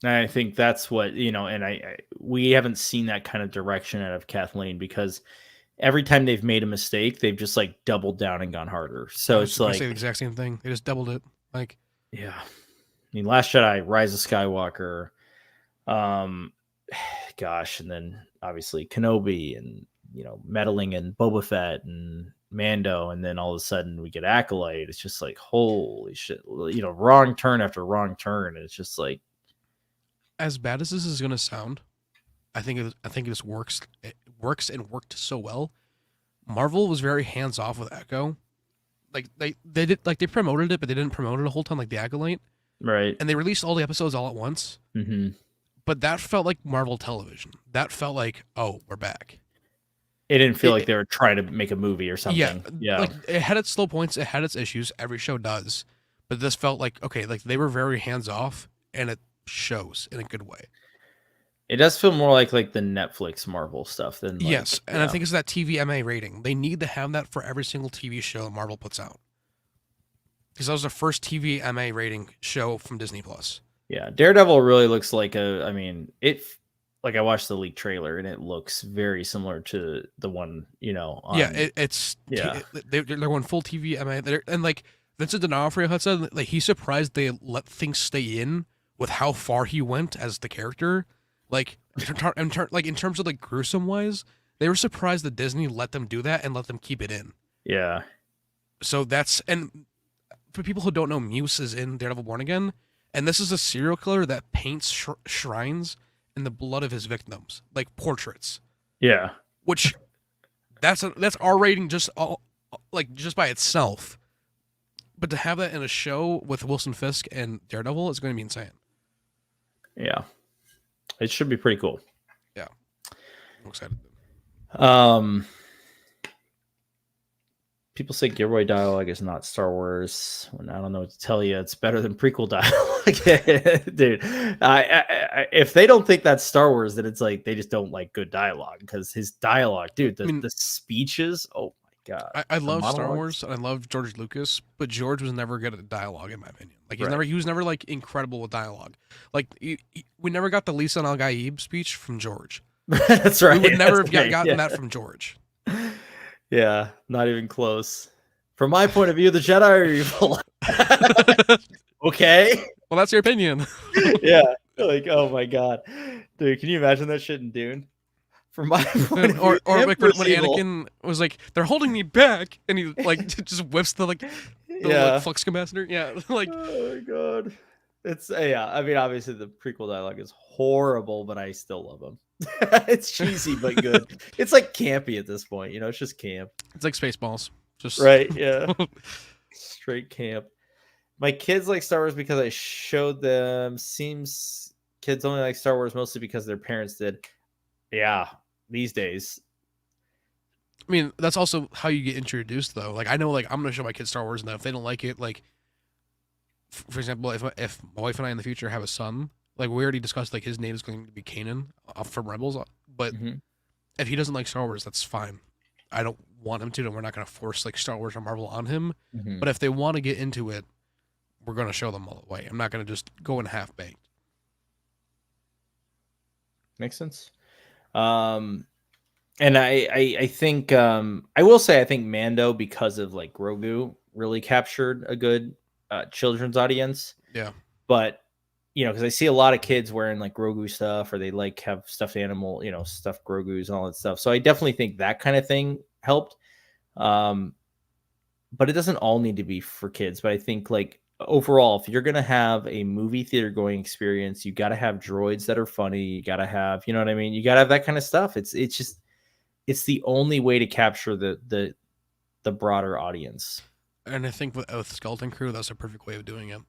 And I think that's what, and we haven't seen that kind of direction out of Kathleen, because every time they've made a mistake, they've just like doubled down and gone harder. So it's like say the exact same thing. They just doubled it. Like, yeah. I mean, Last Jedi, Rise of Skywalker, gosh, and then obviously Kenobi and, meddling and Boba Fett and Mando, and then all of a sudden we get Acolyte. It's just like, holy shit, wrong turn after wrong turn. It's just like, as bad as this is going to sound, I think this works. It works and worked so well. Marvel was very hands off with Echo. Like they promoted it, but they didn't promote it a whole ton like the Acolyte. Right. And they released all the episodes all at once. Mm-hmm. But that felt like Marvel Television. That felt like, oh, we're back. It didn't feel like they were trying to make a movie or something. Yeah. Like, it had its slow points. It had its issues. Every show does. But this felt like, okay, like they were very hands off, and it shows in a good way. It does feel more like the Netflix Marvel stuff than yes, and I think it's that TVMA rating. They need to have that for every single TV show Marvel puts out, because that was the first TVMA rating show from Disney Plus. Yeah, Daredevil really looks like I watched the leaked trailer and it looks very similar to the one they're going full TVMA, and like Vincent D'Onofrio had said, like he's surprised they let things stay in with how far he went as the character. Like, in terms of like gruesome wise, they were surprised that Disney let them do that and let them keep it in. Yeah. So and for people who don't know, Muse is in Daredevil Born Again, and this is a serial killer that paints shrines in the blood of his victims, like portraits. Yeah. Which that's R rating just by itself. But to have that in a show with Wilson Fisk and Daredevil is going to be insane. Yeah. It should be pretty cool. Yeah. I'm excited. People say Gilroy dialogue is not Star Wars. Well, I don't know what to tell you. It's better than prequel dialogue. Dude, if they don't think that's Star Wars, then it's like they just don't like good dialogue, because his dialogue, dude, the speeches, oh my God. I love Star Wars and I love George Lucas, but George was never good at dialogue, in my opinion. Like he was never like incredible with dialogue. Like we never got the Lisa Al Gaib speech from George. That's right. We would never have gotten that from George. Yeah, not even close. From my point of view, the Jedi are evil. Okay. Well, that's your opinion. Yeah. Like, oh my God. Dude, can you imagine that shit in Dune? From my point of view, or like when Anakin was like, they're holding me back, and he like just whips the flux capacitor. Yeah. Like, oh my God. It's I mean, obviously the prequel dialogue is horrible, but I still love them. It's cheesy but good. It's like campy at this point, it's just camp. It's like Spaceballs. Just right, yeah. Straight camp. My kids like Star Wars because I showed them. Seems kids only like Star Wars mostly because their parents did. Yeah, these days. I mean, that's also how you get introduced, though. Like, I know, like, I'm gonna show my kids Star Wars, and if they don't like it, like, for example, if my wife and I in the future have a son, like, we already discussed, like, his name is going to be Kanan from Rebels, but if he doesn't like Star Wars, that's fine. I don't want him to, and we're not going to force, like, Star Wars or Marvel on him. But if they want to get into it, we're going to show them all the way. I'm not going to just go in half-baked. Makes sense. And I think, I will say, I think Mando, because of, like, Grogu, really captured a good children's audience. Yeah. But because I see a lot of kids wearing like Grogu stuff, or they like have stuffed animal, stuffed Grogus and all that stuff. So I definitely think that kind of thing helped. But it doesn't all need to be for kids. But I think like overall, if you're going to have a movie theater going experience, you got to have droids that are funny. You got to have, you know what I mean? You got to have that kind of stuff. It's just, it's the only way to capture the broader audience. And I think with Skeleton Crew, that's a perfect way of doing it.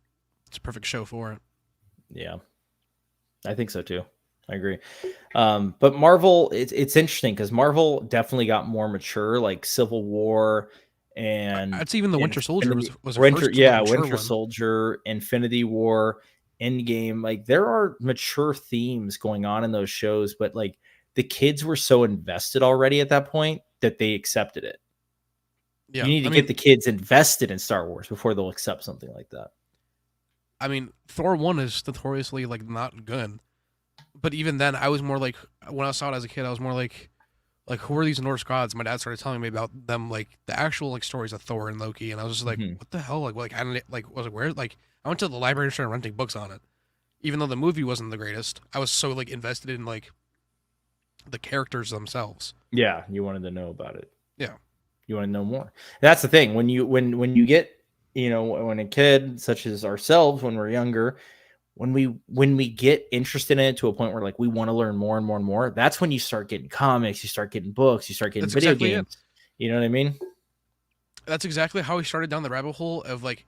It's a perfect show for it. Yeah, I think so too. I agree. But Marvel, it's interesting because Marvel definitely got more mature, like Civil War, and I'd say even the Winter Soldier was a Winter, first yeah, mature Winter one. Soldier, Infinity War, Endgame. Like there are mature themes going on in those shows, but like the kids were so invested already at that point that they accepted it. Yeah, You need to get the kids invested in Star Wars before they'll accept something like that. I mean, Thor 1 is notoriously like not good. But even then, I was more like, when I saw it as a kid, I was more like who are these Norse gods? My dad started telling me about them, like the actual like stories of Thor and Loki, and I was just like, what the hell? Like I didn't like, was it weird? Like I went to the library and started renting books on it, even though the movie wasn't the greatest. I was so like invested in like the characters themselves. Yeah, you wanted to know about it. Yeah, you want to know more. That's the thing. When you get, you know, when a kid such as ourselves, when we're younger, when we get interested in it to a point where like we want to learn more and more and more, that's when you start getting comics, you start getting books, you start getting that's video exactly games. it. You know what I mean? That's exactly how we started down the rabbit hole of like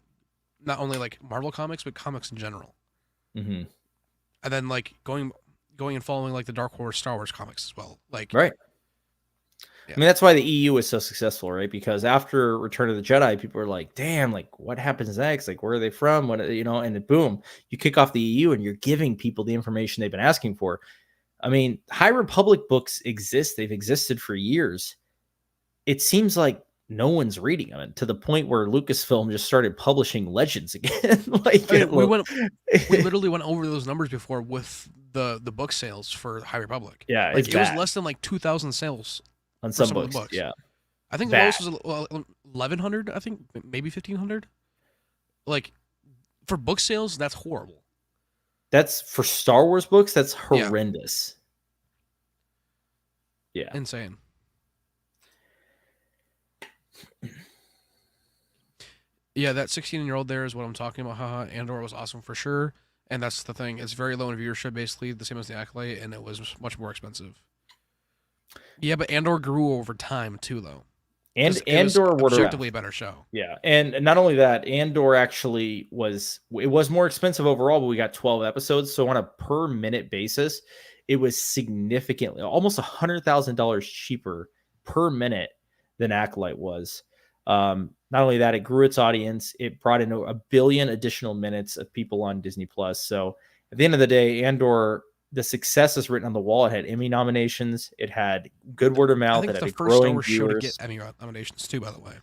not only like Marvel comics but comics in general. Mm-hmm. And then like going and following like the Dark Horse Star Wars comics as well. Like right. Yeah. I mean, that's why the EU was so successful, right? Because after Return of the Jedi, people are like, damn, like what happens next? Like, where are they from? What, you know, and then boom, you kick off the EU and you're giving people the information they've been asking for. I mean, High Republic books exist. They've existed for years. It seems like no one's reading them to the point where Lucasfilm just started publishing Legends again. Like, I mean, we literally went over those numbers before with the book sales for High Republic. Yeah, like it was less than like 2,000 sales on for some of the books. Yeah, I think the lowest was 1,100. I think maybe 1,500. Like for book sales, that's horrible. That's for Star Wars books. That's horrendous. Yeah, insane. Yeah, that 16-year-old there is what I'm talking about. Haha, Andor was awesome for sure. And that's the thing. It's very low in viewership, basically, the same as the Acolyte, and it was much more expensive. Yeah, but Andor grew over time, too, though. And Andor was objectively a better show. Yeah, and not only that, Andor actually was more expensive overall, but we got 12 episodes. So on a per minute basis, it was significantly, almost $100,000 cheaper per minute than Acolyte was. Not only that, it grew its audience. It brought in 1 billion additional minutes of people on Disney Plus. So at the end of the day, Andor, the success is written on the wall. It had Emmy nominations. It had good word of mouth. I think it the had first Star Wars viewers. show to get Emmy nominations too, by the way.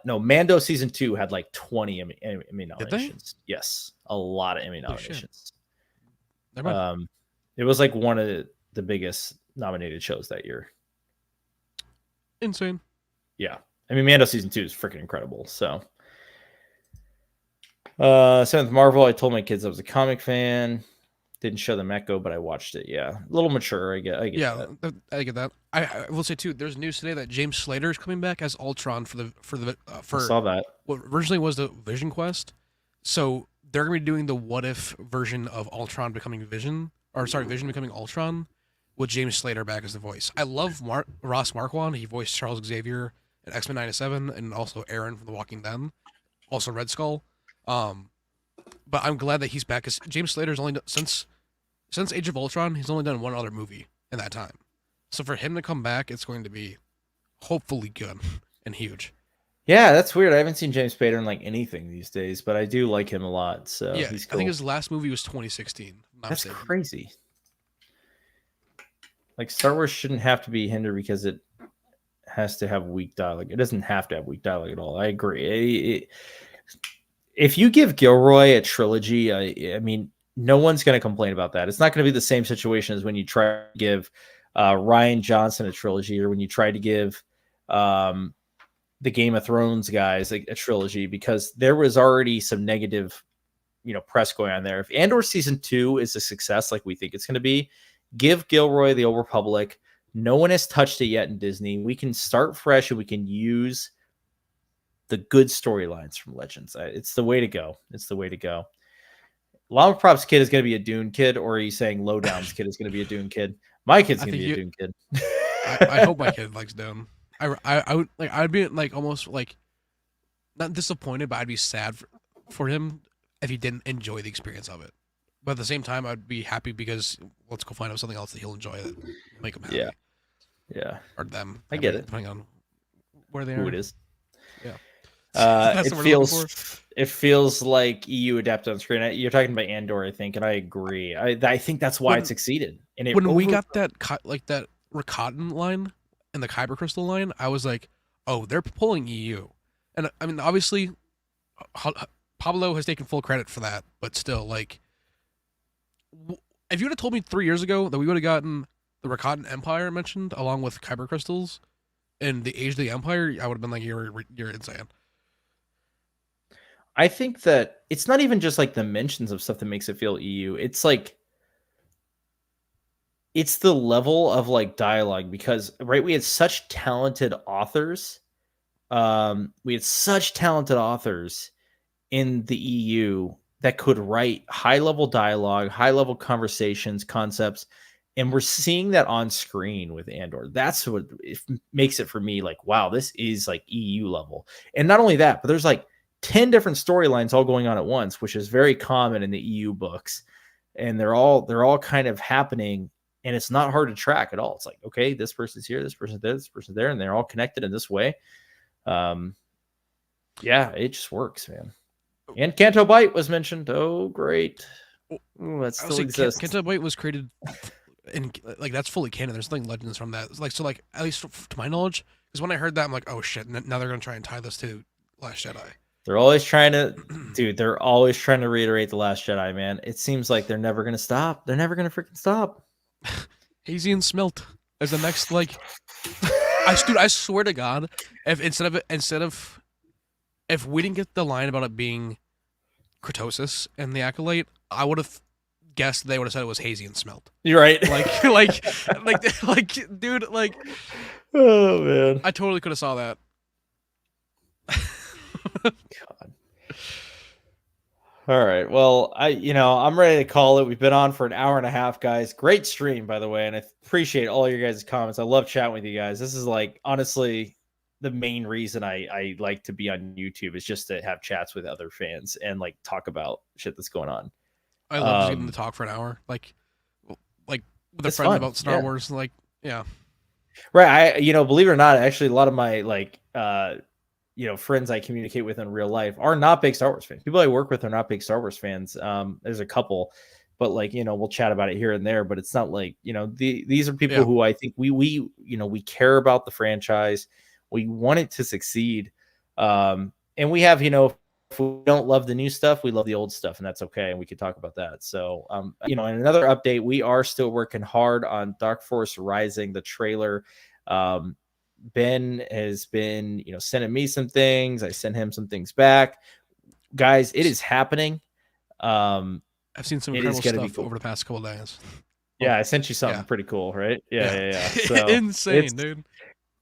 No, Mando season 2 had like 20 Emmy nominations. Yes, a lot of Emmy nominations. It was like one of the biggest nominated shows that year. Insane. Yeah. I mean, Mando season 2 is freaking incredible. So, same with Marvel. I told my kids I was a comic fan. Didn't show them Echo, but I watched it. Yeah, a little mature. I get that. I get that. I will say too. There's news today that James Slater is coming back as Ultron for I saw that. What originally was the Vision Quest. So they're gonna be doing the what if version of Ultron becoming Vision, or sorry, Vision becoming Ultron, with James Slater back as the voice. I love Ross Marquand. He voiced Charles Xavier in X-Men 97, and also Aaron from The Walking Dead, also Red Skull. But I'm glad that he's back, because James Slater's only since Age of Ultron, he's only done one other movie in that time. So for him to come back, it's going to be hopefully good and huge. Yeah, that's weird. I haven't seen James Spader in like anything these days, but I do like him a lot. So yeah, he's cool. I think his last movie was 2016. That's crazy. Like Star Wars shouldn't have to be hindered because it has to have weak dialogue. It doesn't have to have weak dialogue at all. I agree. If you give Gilroy a trilogy, I mean, no one's going to complain about that. It's not going to be the same situation as when you try to give Rian Johnson a trilogy, or when you try to give the Game of Thrones guys a trilogy, because there was already some negative, press going on there. If Andor season 2 is a success like we think it's going to be, give Gilroy the Old Republic. No one has touched it yet in Disney. We can start fresh and we can use the good storylines from Legends. It's the way to go. It's the way to go. Llama Prop's kid is going to be a Dune kid, or are you saying Lowdown's kid is going to be a Dune kid? My kid's going to be a Dune kid. I hope my kid likes Dune. I would like, I'd be like almost like not disappointed, but I'd be sad for him if he didn't enjoy the experience of it. But at the same time, I'd be happy because let's go find out something else that he'll enjoy that make him happy. Yeah. Or them. I get it. Depending on where they are. Who it is. Yeah. It feels like EU adapt on screen. You're talking about Andor, I think, and I agree. I think that's why it succeeded. And we got that that Rakatan line and the Kyber crystal line, I was like, oh, they're pulling EU. And I mean, obviously, Pablo has taken full credit for that, but still, like, if you would have told me 3 years ago that we would have gotten the Rakatan Empire mentioned along with Kyber crystals in the Age of the Empire, I would have been like, you're insane. I think that it's not even just like the mentions of stuff that makes it feel EU. It's like, it's the level of like dialogue, because right, we had such talented authors. We had such talented authors in the EU that could write high level dialogue, high level conversations, concepts. And we're seeing that on screen with Andor. That's what it makes it for me like, wow, this is like EU level. And not only that, but there's like 10 different storylines all going on at once, which is very common in the EU books. And they're all kind of happening, and it's not hard to track at all. It's like, okay, this person's here, this person's there, this person's there, and they're all connected in this way. Yeah, it just works, man. And Canto Bight was mentioned. Oh, great. Ooh, that still exists. Canto Bight was created in like that's fully canon. There's nothing legends from that. Like so, like at least to my knowledge, because when I heard that, I'm like, oh shit! Now they're gonna try and tie this to Last Jedi. They're always trying to, dude. They're always trying to reiterate the Last Jedi, man. It seems like they're never gonna stop. They're never gonna freaking stop. Hazy and Smelt as the next like. I swear to God, if if we didn't get the line about it being Kurtosis and the Acolyte, I would have guessed they would have said it was Hazy and Smelt. You're right. Like, dude, like, oh man, I totally could have saw that. God. All right. Well, I'm ready to call it. We've been on for an hour and a half, guys. Great stream, by the way, and I appreciate all your guys' comments. I love chatting with you guys. This is like honestly the main reason I like to be on YouTube is just to have chats with other fans and like talk about shit that's going on. I love getting to talk for an hour, like with a friend fun. about Star Wars. Like, yeah, right. Believe it or not, actually, a lot of my friends I communicate with in real life are not big Star Wars fans. People I work with are not big Star Wars fans. There's a couple, but we'll chat about it here and there. But it's not like these are people who I think we care about the franchise. We want it to succeed. And we have, if we don't love the new stuff, we love the old stuff, and that's okay. And we could talk about that. So, in another update, we are still working hard on Dark Force Rising, the trailer. Ben has been, sending me some things. I sent him some things back. Guys, it is happening. I've seen some incredible stuff cool. over the past couple of days. Yeah, I sent you something pretty cool, right? Yeah. So insane, dude.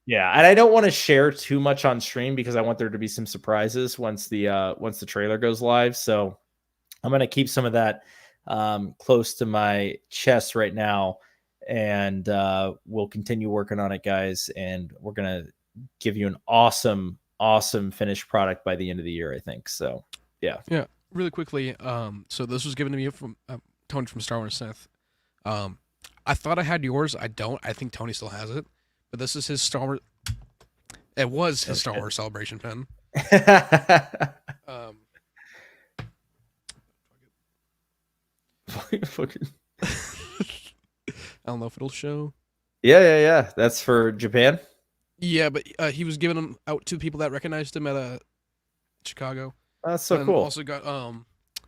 Yeah, and I don't want to share too much on stream because I want there to be some surprises once the trailer goes live. So I'm gonna keep some of that close to my chest right now, and we'll continue working on it, guys. And we're gonna give you an awesome finished product by the end of the year, I think. So yeah. Really quickly, so this was given to me from Tony from Star Wars Sith. I thought I had yours. I don't. I think Tony still has it. But this is his Star Wars. It was his Star Wars Celebration pen. Fucking. I don't know if it'll show. Yeah. That's for Japan. Yeah, but he was giving them out to people that recognized him at Chicago. That's so cool. Also got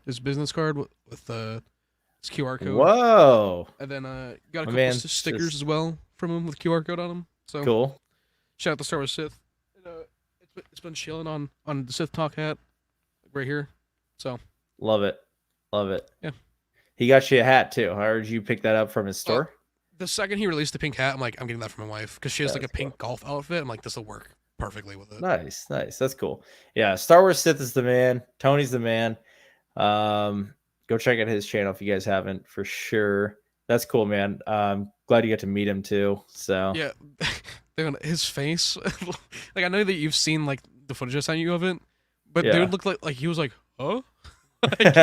his business card with his QR code. Whoa! And then got a couple stickers as well from him with QR code on them. So cool. Shout out to Star Wars Sith. It's been chilling on the Sith Talk hat right here. So love it. Yeah. He got you a hat too. How did you pick that up from his store? The second he released the pink hat, I'm getting that for my wife because she has like a pink golf outfit. I'm like, this will work perfectly with it. Nice. That's cool. Yeah, Star Wars Sith is the man. Tony's the man. Go check out his channel if you guys haven't, for sure. That's cool, man. Glad you got to meet him too. So Yeah, his face. Like I know that you've seen like the footage I sent you of it, but they yeah. would look like he was like, huh? And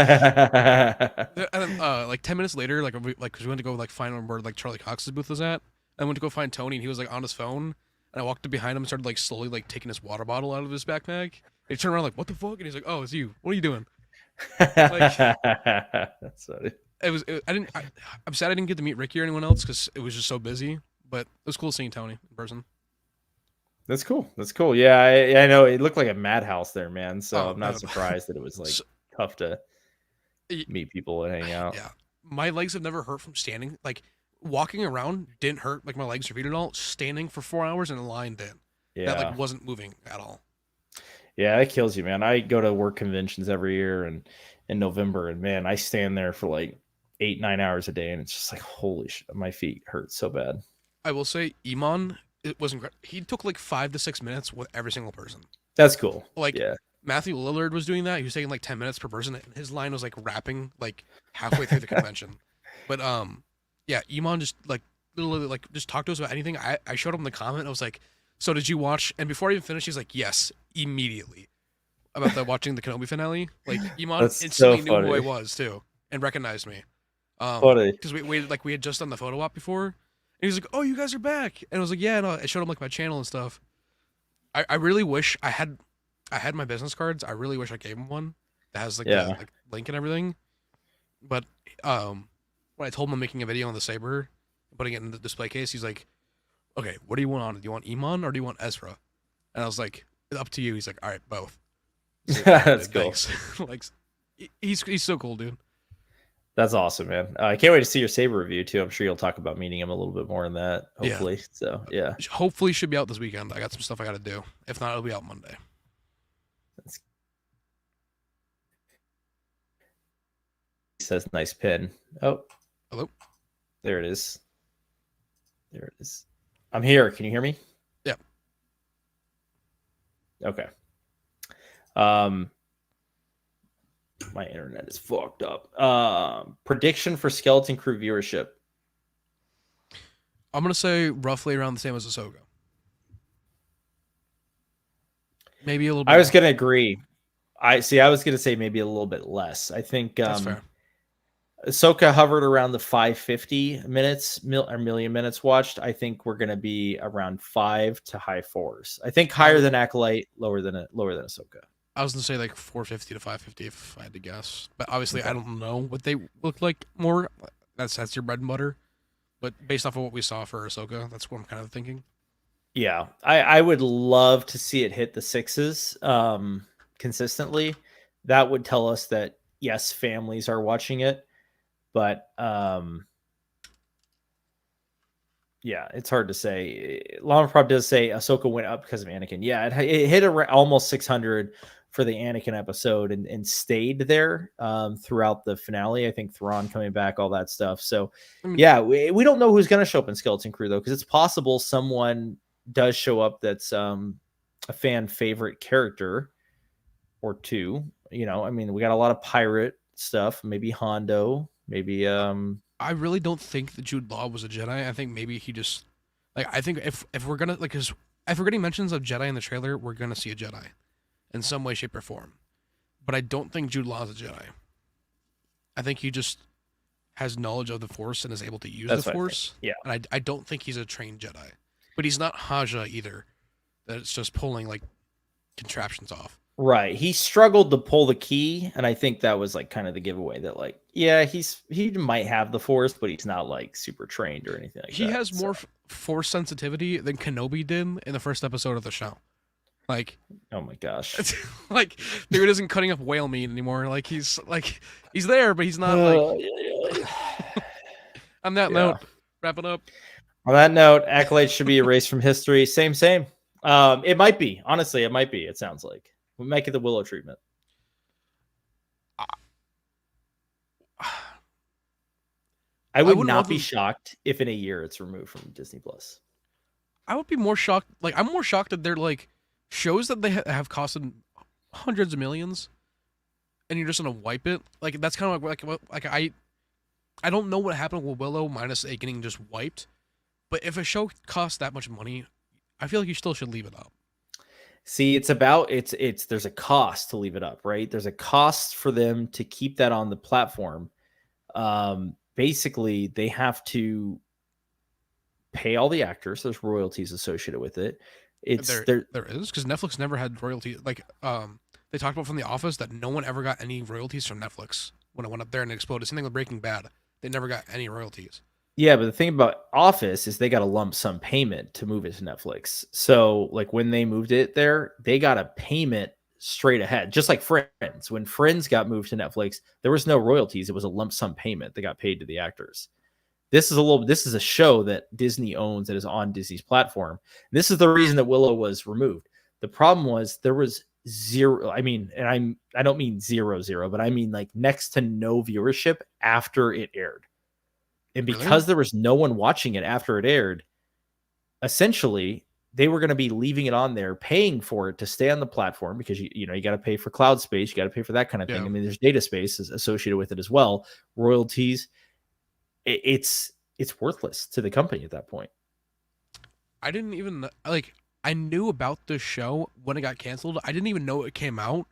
then, like 10 minutes later, because we went to go like find where like Charlie Cox's booth was at, and I went to go find Tony, and he was like on his phone, and I walked up behind him and started like slowly like taking his water bottle out of his backpack. And he turned around like, what the fuck? And he's like, oh, it's you. What are you doing? Like, That's funny. I'm sad I didn't get to meet Ricky or anyone else because it was just so busy. But it was cool seeing Tony in person. That's cool. Yeah, I know it looked like a madhouse there, man. So I'm not surprised that it was like tough to meet people and hang out. Yeah, my legs have never hurt from standing. Like walking around didn't hurt like my legs or feet at all. Standing for 4 hours in a line did. Yeah, that like wasn't moving at all. Yeah, that kills you, man. I go to work conventions every year and in November, and man, I stand there for like 8-9 hours a day, and it's just like holy shit, my feet hurt so bad. I will say, Iman, it was incredible. He took like 5 to 6 minutes with every single person. That's cool. Like, yeah. Matthew Lillard was doing that. He was taking like 10 minutes per person, and his line was like wrapping like halfway through the convention. But yeah, Iman just like literally like just talked to us about anything. I showed him the comment. I was like, "So did you watch?" And before I even finished, he's like, "Yes," immediately about watching the Kenobi finale. Like Iman instantly knew who I was too and recognized me. Funny because we had just done the photo op before, and he was like, "Oh, you guys are back," and I was like, "Yeah," and I showed him like my channel and stuff. I really wish I had my business cards. I really wish I gave him one that has like the like, link and everything. But when I told him I'm making a video on the Saber, putting it in the display case, he's like, "Okay, what do you want on it? Do you want Iman or do you want Ezra?" And I was like, "It's up to you." He's like, "All right, both." So, that's cool. Like, he's so cool, dude. That's awesome, man. I can't wait to see your Saber review too. I'm sure you'll talk about meeting him a little bit more in that, hopefully. Yeah. So yeah, hopefully should be out this weekend. I got some stuff I got to do. If not, it'll be out Monday. It says nice pin. Oh, hello. There it is. I'm here. Can you hear me? Yeah. Okay. My internet is fucked up. Prediction for Skeleton Crew viewership. I'm gonna say roughly around the same as Ahsoka. Maybe a little bit. I was gonna agree. I was gonna say maybe a little bit less. I think that's fair. Ahsoka hovered around the 550 minutes or million minutes watched. I think we're gonna be around 5 to high 4s. I think higher than Acolyte, lower than Ahsoka. I was gonna say like 450 to 550 if I had to guess, but obviously I don't know what they look like more. That's your bread and butter, but based off of what we saw for Ahsoka, that's what I'm kind of thinking. Yeah, I would love to see it hit the 6s consistently. That would tell us that yes, families are watching it, but yeah, it's hard to say. Llama Prop does say Ahsoka went up because of Anakin. Yeah, it hit almost 600 for the Anakin episode and stayed there throughout the finale. I think Thrawn coming back, all that stuff. So yeah, we don't know who's going to show up in Skeleton Crew though, because it's possible someone does show up that's a fan favorite character or two. You know, I mean, we got a lot of pirate stuff. Maybe Hondo. Maybe I really don't think that Jude Law was a Jedi. I think maybe he just like I think if we're gonna like because if we're getting mentions of Jedi in the trailer, we're gonna see a Jedi in some way, shape, or form. But I don't think Jude Law is a Jedi. I think he just has knowledge of the Force and is able to use the Force. Yeah. And I don't think he's a trained Jedi. But he's not Haja either. That it's just pulling like contraptions off. Right. He struggled to pull the key, and I think that was like kind of the giveaway that like, yeah, he might have the Force, but he's not like super trained or anything like that. He has more Force sensitivity than Kenobi did in the first episode of the show. Like, oh my gosh. Like, dude isn't cutting up whale meat anymore. Like he's there, but he's not like On that note, wrap it up. On that note, Acolyte should be erased from history. Same. It might be. Honestly, it might be. It sounds like. We might get the Willow treatment. I would not be shocked if in a year it's removed from Disney Plus. I would be more shocked. Like, I'm more shocked that they're like shows that they have costed hundreds of millions, and you're just gonna wipe it. Like that's kind of like I don't know what happened with Willow minus it getting just wiped, but if a show costs that much money, I feel like you still should leave it up. See, it's there's a cost to leave it up, right? There's a cost for them to keep that on the platform. Basically, they have to pay all the actors. There's royalties associated with it. There is, because Netflix never had royalty. Like they talked about from The Office that no one ever got any royalties from Netflix when it went up there and exploded. Same thing with Breaking Bad. They never got any royalties. Yeah, but the thing about Office is they got a lump sum payment to move it to Netflix. So, like when they moved it there, they got a payment straight ahead, just like Friends. When Friends got moved to Netflix, there was no royalties. It was a lump sum payment that got paid to the actors. This is a show that Disney owns that is on Disney's platform. This is the reason that Willow was removed. The problem was there was zero. I mean, and I don't mean 0, but I mean like next to no viewership after it aired. And because there was no one watching it after it aired, essentially they were going to be leaving it on there, paying for it to stay on the platform because you got to pay for cloud space, you got to pay for that kind of thing. I mean, there's data space associated with it as well, royalties. It's worthless to the company at that point. I didn't even I knew about this show when it got canceled. I didn't even know it came out.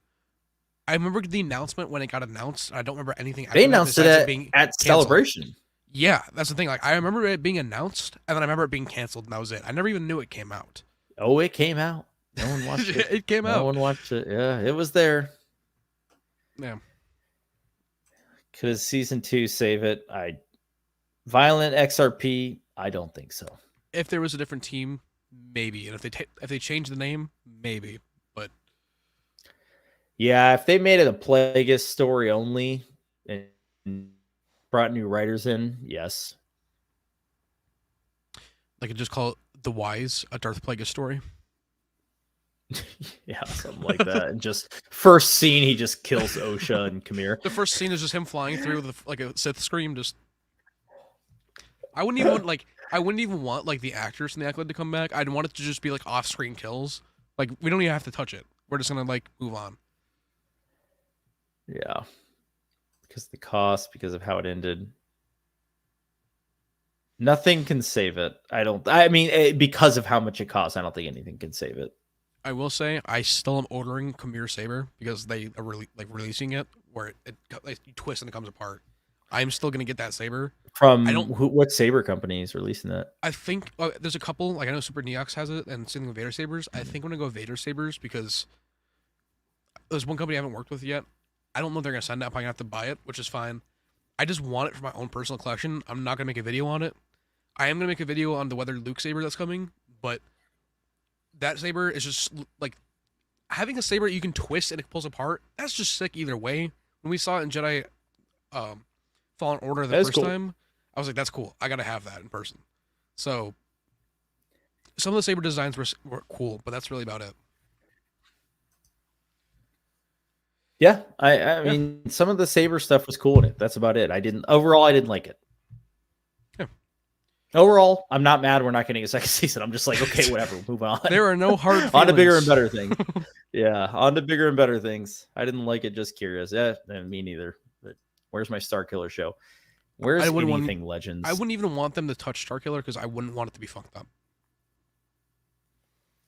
I remember the announcement when it got announced. I don't remember anything. They announced it at Celebration. Yeah, that's the thing. Like I remember it being announced, and then I remember it being canceled, and that was it. I never even knew it came out. Oh, it came out. No one watched it. It came out. No one watched it. Yeah, it was there. Yeah. Could season 2 save it? Violent XRP? I don't think so. If there was a different team, maybe, and if they changed the name, maybe. But yeah, if they made it a Plagueis story only and brought new writers in, yes. Like just call it The Wise, a Darth Plagueis story. Yeah, something like that. And just first scene, he just kills Osha and Kamir. The first scene is just him flying through with like a Sith scream. Just I wouldn't even want like the actors from the Acolyte to come back. I'd want it to just be like off-screen kills. Like we don't even have to touch it. We're just gonna like move on. Yeah. Because of the cost, because of how it ended. Nothing can save it. Because of how much it costs, I don't think anything can save it. I will say, I still am ordering Kamir Saber because they are really releasing it where it twists and it comes apart. I'm still gonna get that saber. From what saber company is releasing that? I think there's a couple. Like I know Super Neox has it, and same thing with Vader Sabers. I think I'm gonna go Vader Sabers because there's one company I haven't worked with yet. I don't know if they're gonna send it. I'm probably gonna have to buy it, which is fine. I just want it for my own personal collection. I'm not gonna make a video on it. I am gonna make a video on the Weathered Luke saber that's coming, but that saber is just like having a saber you can twist and it pulls apart. That's just sick either way. When we saw it in Jedi Fallen Order the first time, I was like, that's cool. I gotta have that in person. So some of the saber designs were cool, but that's really about it. Yeah, I mean, some of the saber stuff was cool in it. That's about it. I didn't like it. Yeah. Overall, I'm not mad. We're not getting a second season. I'm just like, okay, whatever. Move on. There are no hard feelings. On to bigger and better things. Yeah, on to bigger and better things. I didn't like it. Just curious. Yeah, me neither. But where's my Starkiller show? Where's anything Legends? I wouldn't even want them to touch Starkiller because I wouldn't want it to be fucked up.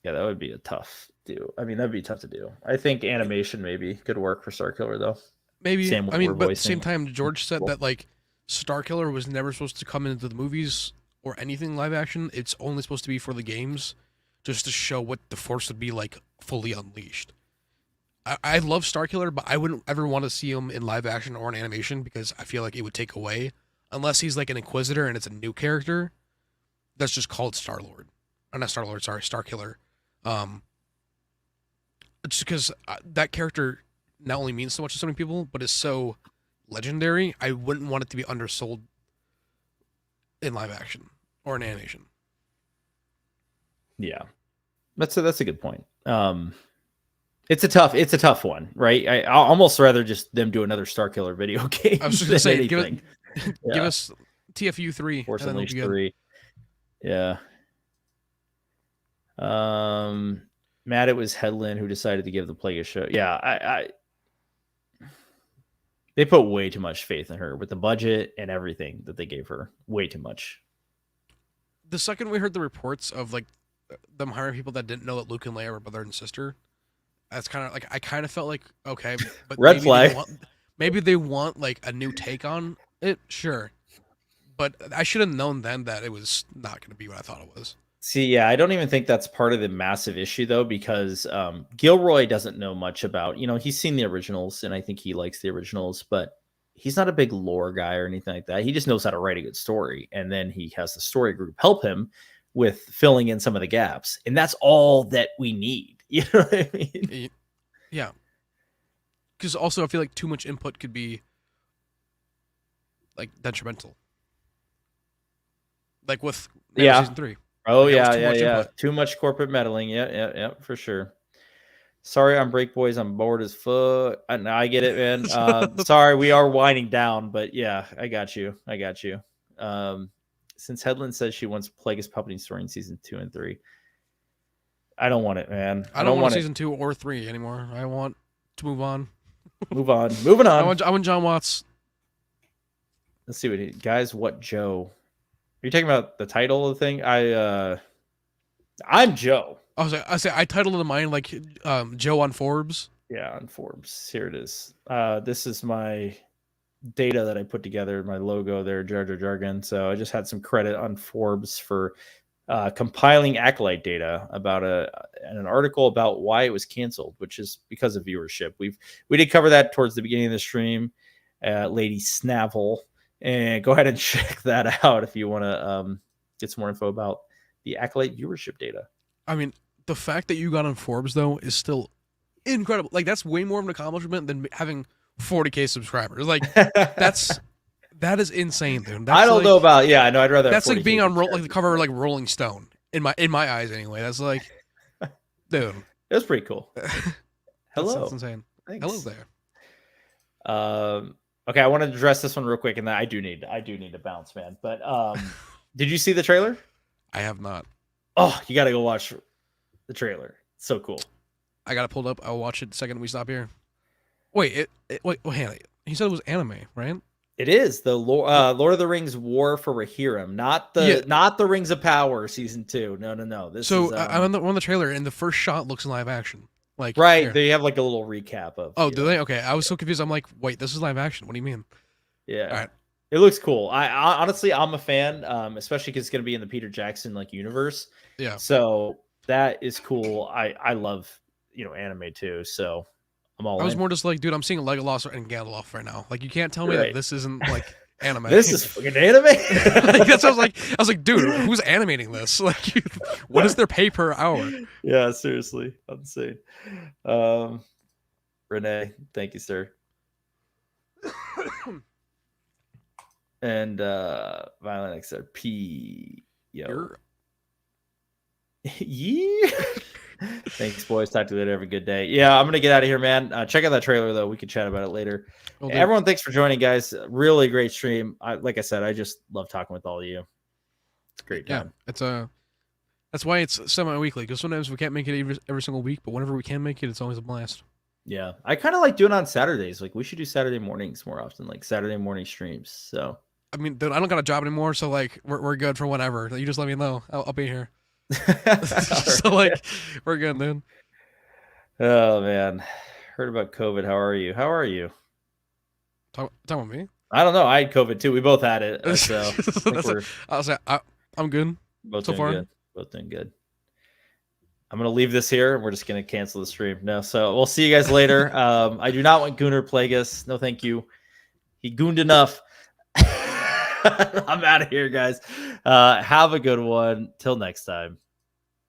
Yeah, that would be a tough do. I mean, that'd be tough to do. I think animation maybe could work for Starkiller though. Maybe. But at the same time, George said that like Starkiller was never supposed to come into the movies or anything live action. It's only supposed to be for the games, just to show what the Force would be like fully unleashed. I love Starkiller, but I wouldn't ever want to see him in live action or in animation because I feel like it would take away, unless he's like an Inquisitor and it's a new character that's just called Star-Lord. Or not Star-Lord, sorry, Starkiller. Just because that character not only means so much to so many people, but is so legendary, I wouldn't want it to be undersold in live action or in animation. Yeah, that's a good point. It's a tough one, right? I almost rather just them do another Starkiller video game. I was just gonna say, give us TFU 3, Force Unleashed 3. Yeah. Matt, it was Headland who decided to give the Plague a show. Yeah, they put way too much faith in her with the budget and everything that they gave her. Way too much. The second we heard the reports of like them hiring people that didn't know that Luke and Leia were brother and sister, that's kind of like I kind of felt like okay, but Red flag. Maybe they want like a new take on it. Sure, but I should have known then that it was not going to be what I thought it was. See, yeah, I don't even think that's part of the massive issue though, because Gilroy doesn't know much about, he's seen the originals and I think he likes the originals, but he's not a big lore guy or anything like that. He just knows how to write a good story. And then he has the story group help him with filling in some of the gaps. And that's all that we need. You know what I mean? Yeah. Because also I feel like too much input could be like detrimental. Like with season 3. Oh, yeah. Too much corporate meddling. Yeah, for sure. Sorry, I'm Break Boys. I'm bored as fuck. I get it, man. Sorry, we are winding down, but yeah, I got you. Since Headland says she wants Plagueis puppeting story in season 2 and 3, I don't want it, man. I don't want season 2 or 3 anymore. I want to move on. Moving on. I want John Watts. Let's see what Joe. Are you talking about the title of the thing? I'm Joe. I titled it mine like Joe on Forbes. Yeah, on Forbes. Here it is. This is my data that I put together, my logo there, Jar Jar Jargon. So I just had some credit on Forbes for compiling Acolyte data about an article about why it was canceled, which is because of viewership. We did cover that towards the beginning of the stream, Lady Snavel. And go ahead and check that out if you want to get some more info about the Acolyte viewership data. I mean, the fact that you got on Forbes, though, is still incredible. Like, that's way more of an accomplishment than having 40K subscribers. Like, that is insane, dude. That's I don't know about, I know. I'd rather. That's like being on like the cover of like Rolling Stone in my eyes, anyway. That's like, dude. It was pretty cool. Hello. That's insane. Thanks. Hello there. Okay, I wanted to address this one real quick, and then I do need to bounce, man. But did you see the trailer? I have not. Oh, you got to go watch the trailer. It's so cool. I got it pulled up. I'll watch it the second we stop here. Wait, hang on. He said it was anime, right? It is the Lord of the Rings War for Rohirrim, not the Rings of Power season 2. No. This is, I'm on the trailer, and the first shot looks in live action. Like right, here. They have like a little recap of. Oh, do they? Okay, I was so confused. I'm like, wait, this is live action. What do you mean? Yeah. All right. It looks cool. I honestly, I'm a fan, especially because it's going to be in the Peter Jackson like universe. Yeah. So that is cool. I love anime too. So I'm all. I was more just like, dude, I'm seeing Legolas and Gandalf right now. Like, you can't tell me that this isn't like anime. This is fucking anime. Like, that's what I was like, dude, who's animating this? Like, what is their pay per hour? Yeah, seriously, insane. Renee, thank you, sir. And Violent XRP, yo. Yeah. Thanks, boys. Talk to you later. Have a good day. Yeah, I'm gonna get out of here, man. Check out that trailer though. We can chat about it later. Well, everyone, thanks for joining, guys. Really great stream. Like I said, I just love talking with all of you. It's a great time. Yeah, that's why it's semi-weekly, because sometimes we can't make it every single week, but whenever we can make it, it's always a blast. Yeah, I kind of like doing it on Saturdays. Like, we should do Saturday mornings more often, like Saturday morning streams. So, I mean, dude, I don't got a job anymore, so like we're good for whenever. You just let me know. I'll be here. So like, we're good, dude. Oh man, heard about COVID. How are you? Talk with me. I don't know. I had COVID too. We both had it. So I'm good. Both so far. Good. Both doing good. I'm gonna leave this here. We're just gonna cancel the stream. No, so we'll see you guys later. I do not want Gooner Plagueis. No, thank you. He gooned enough. I'm out of here, guys. Have a good one. Till next time.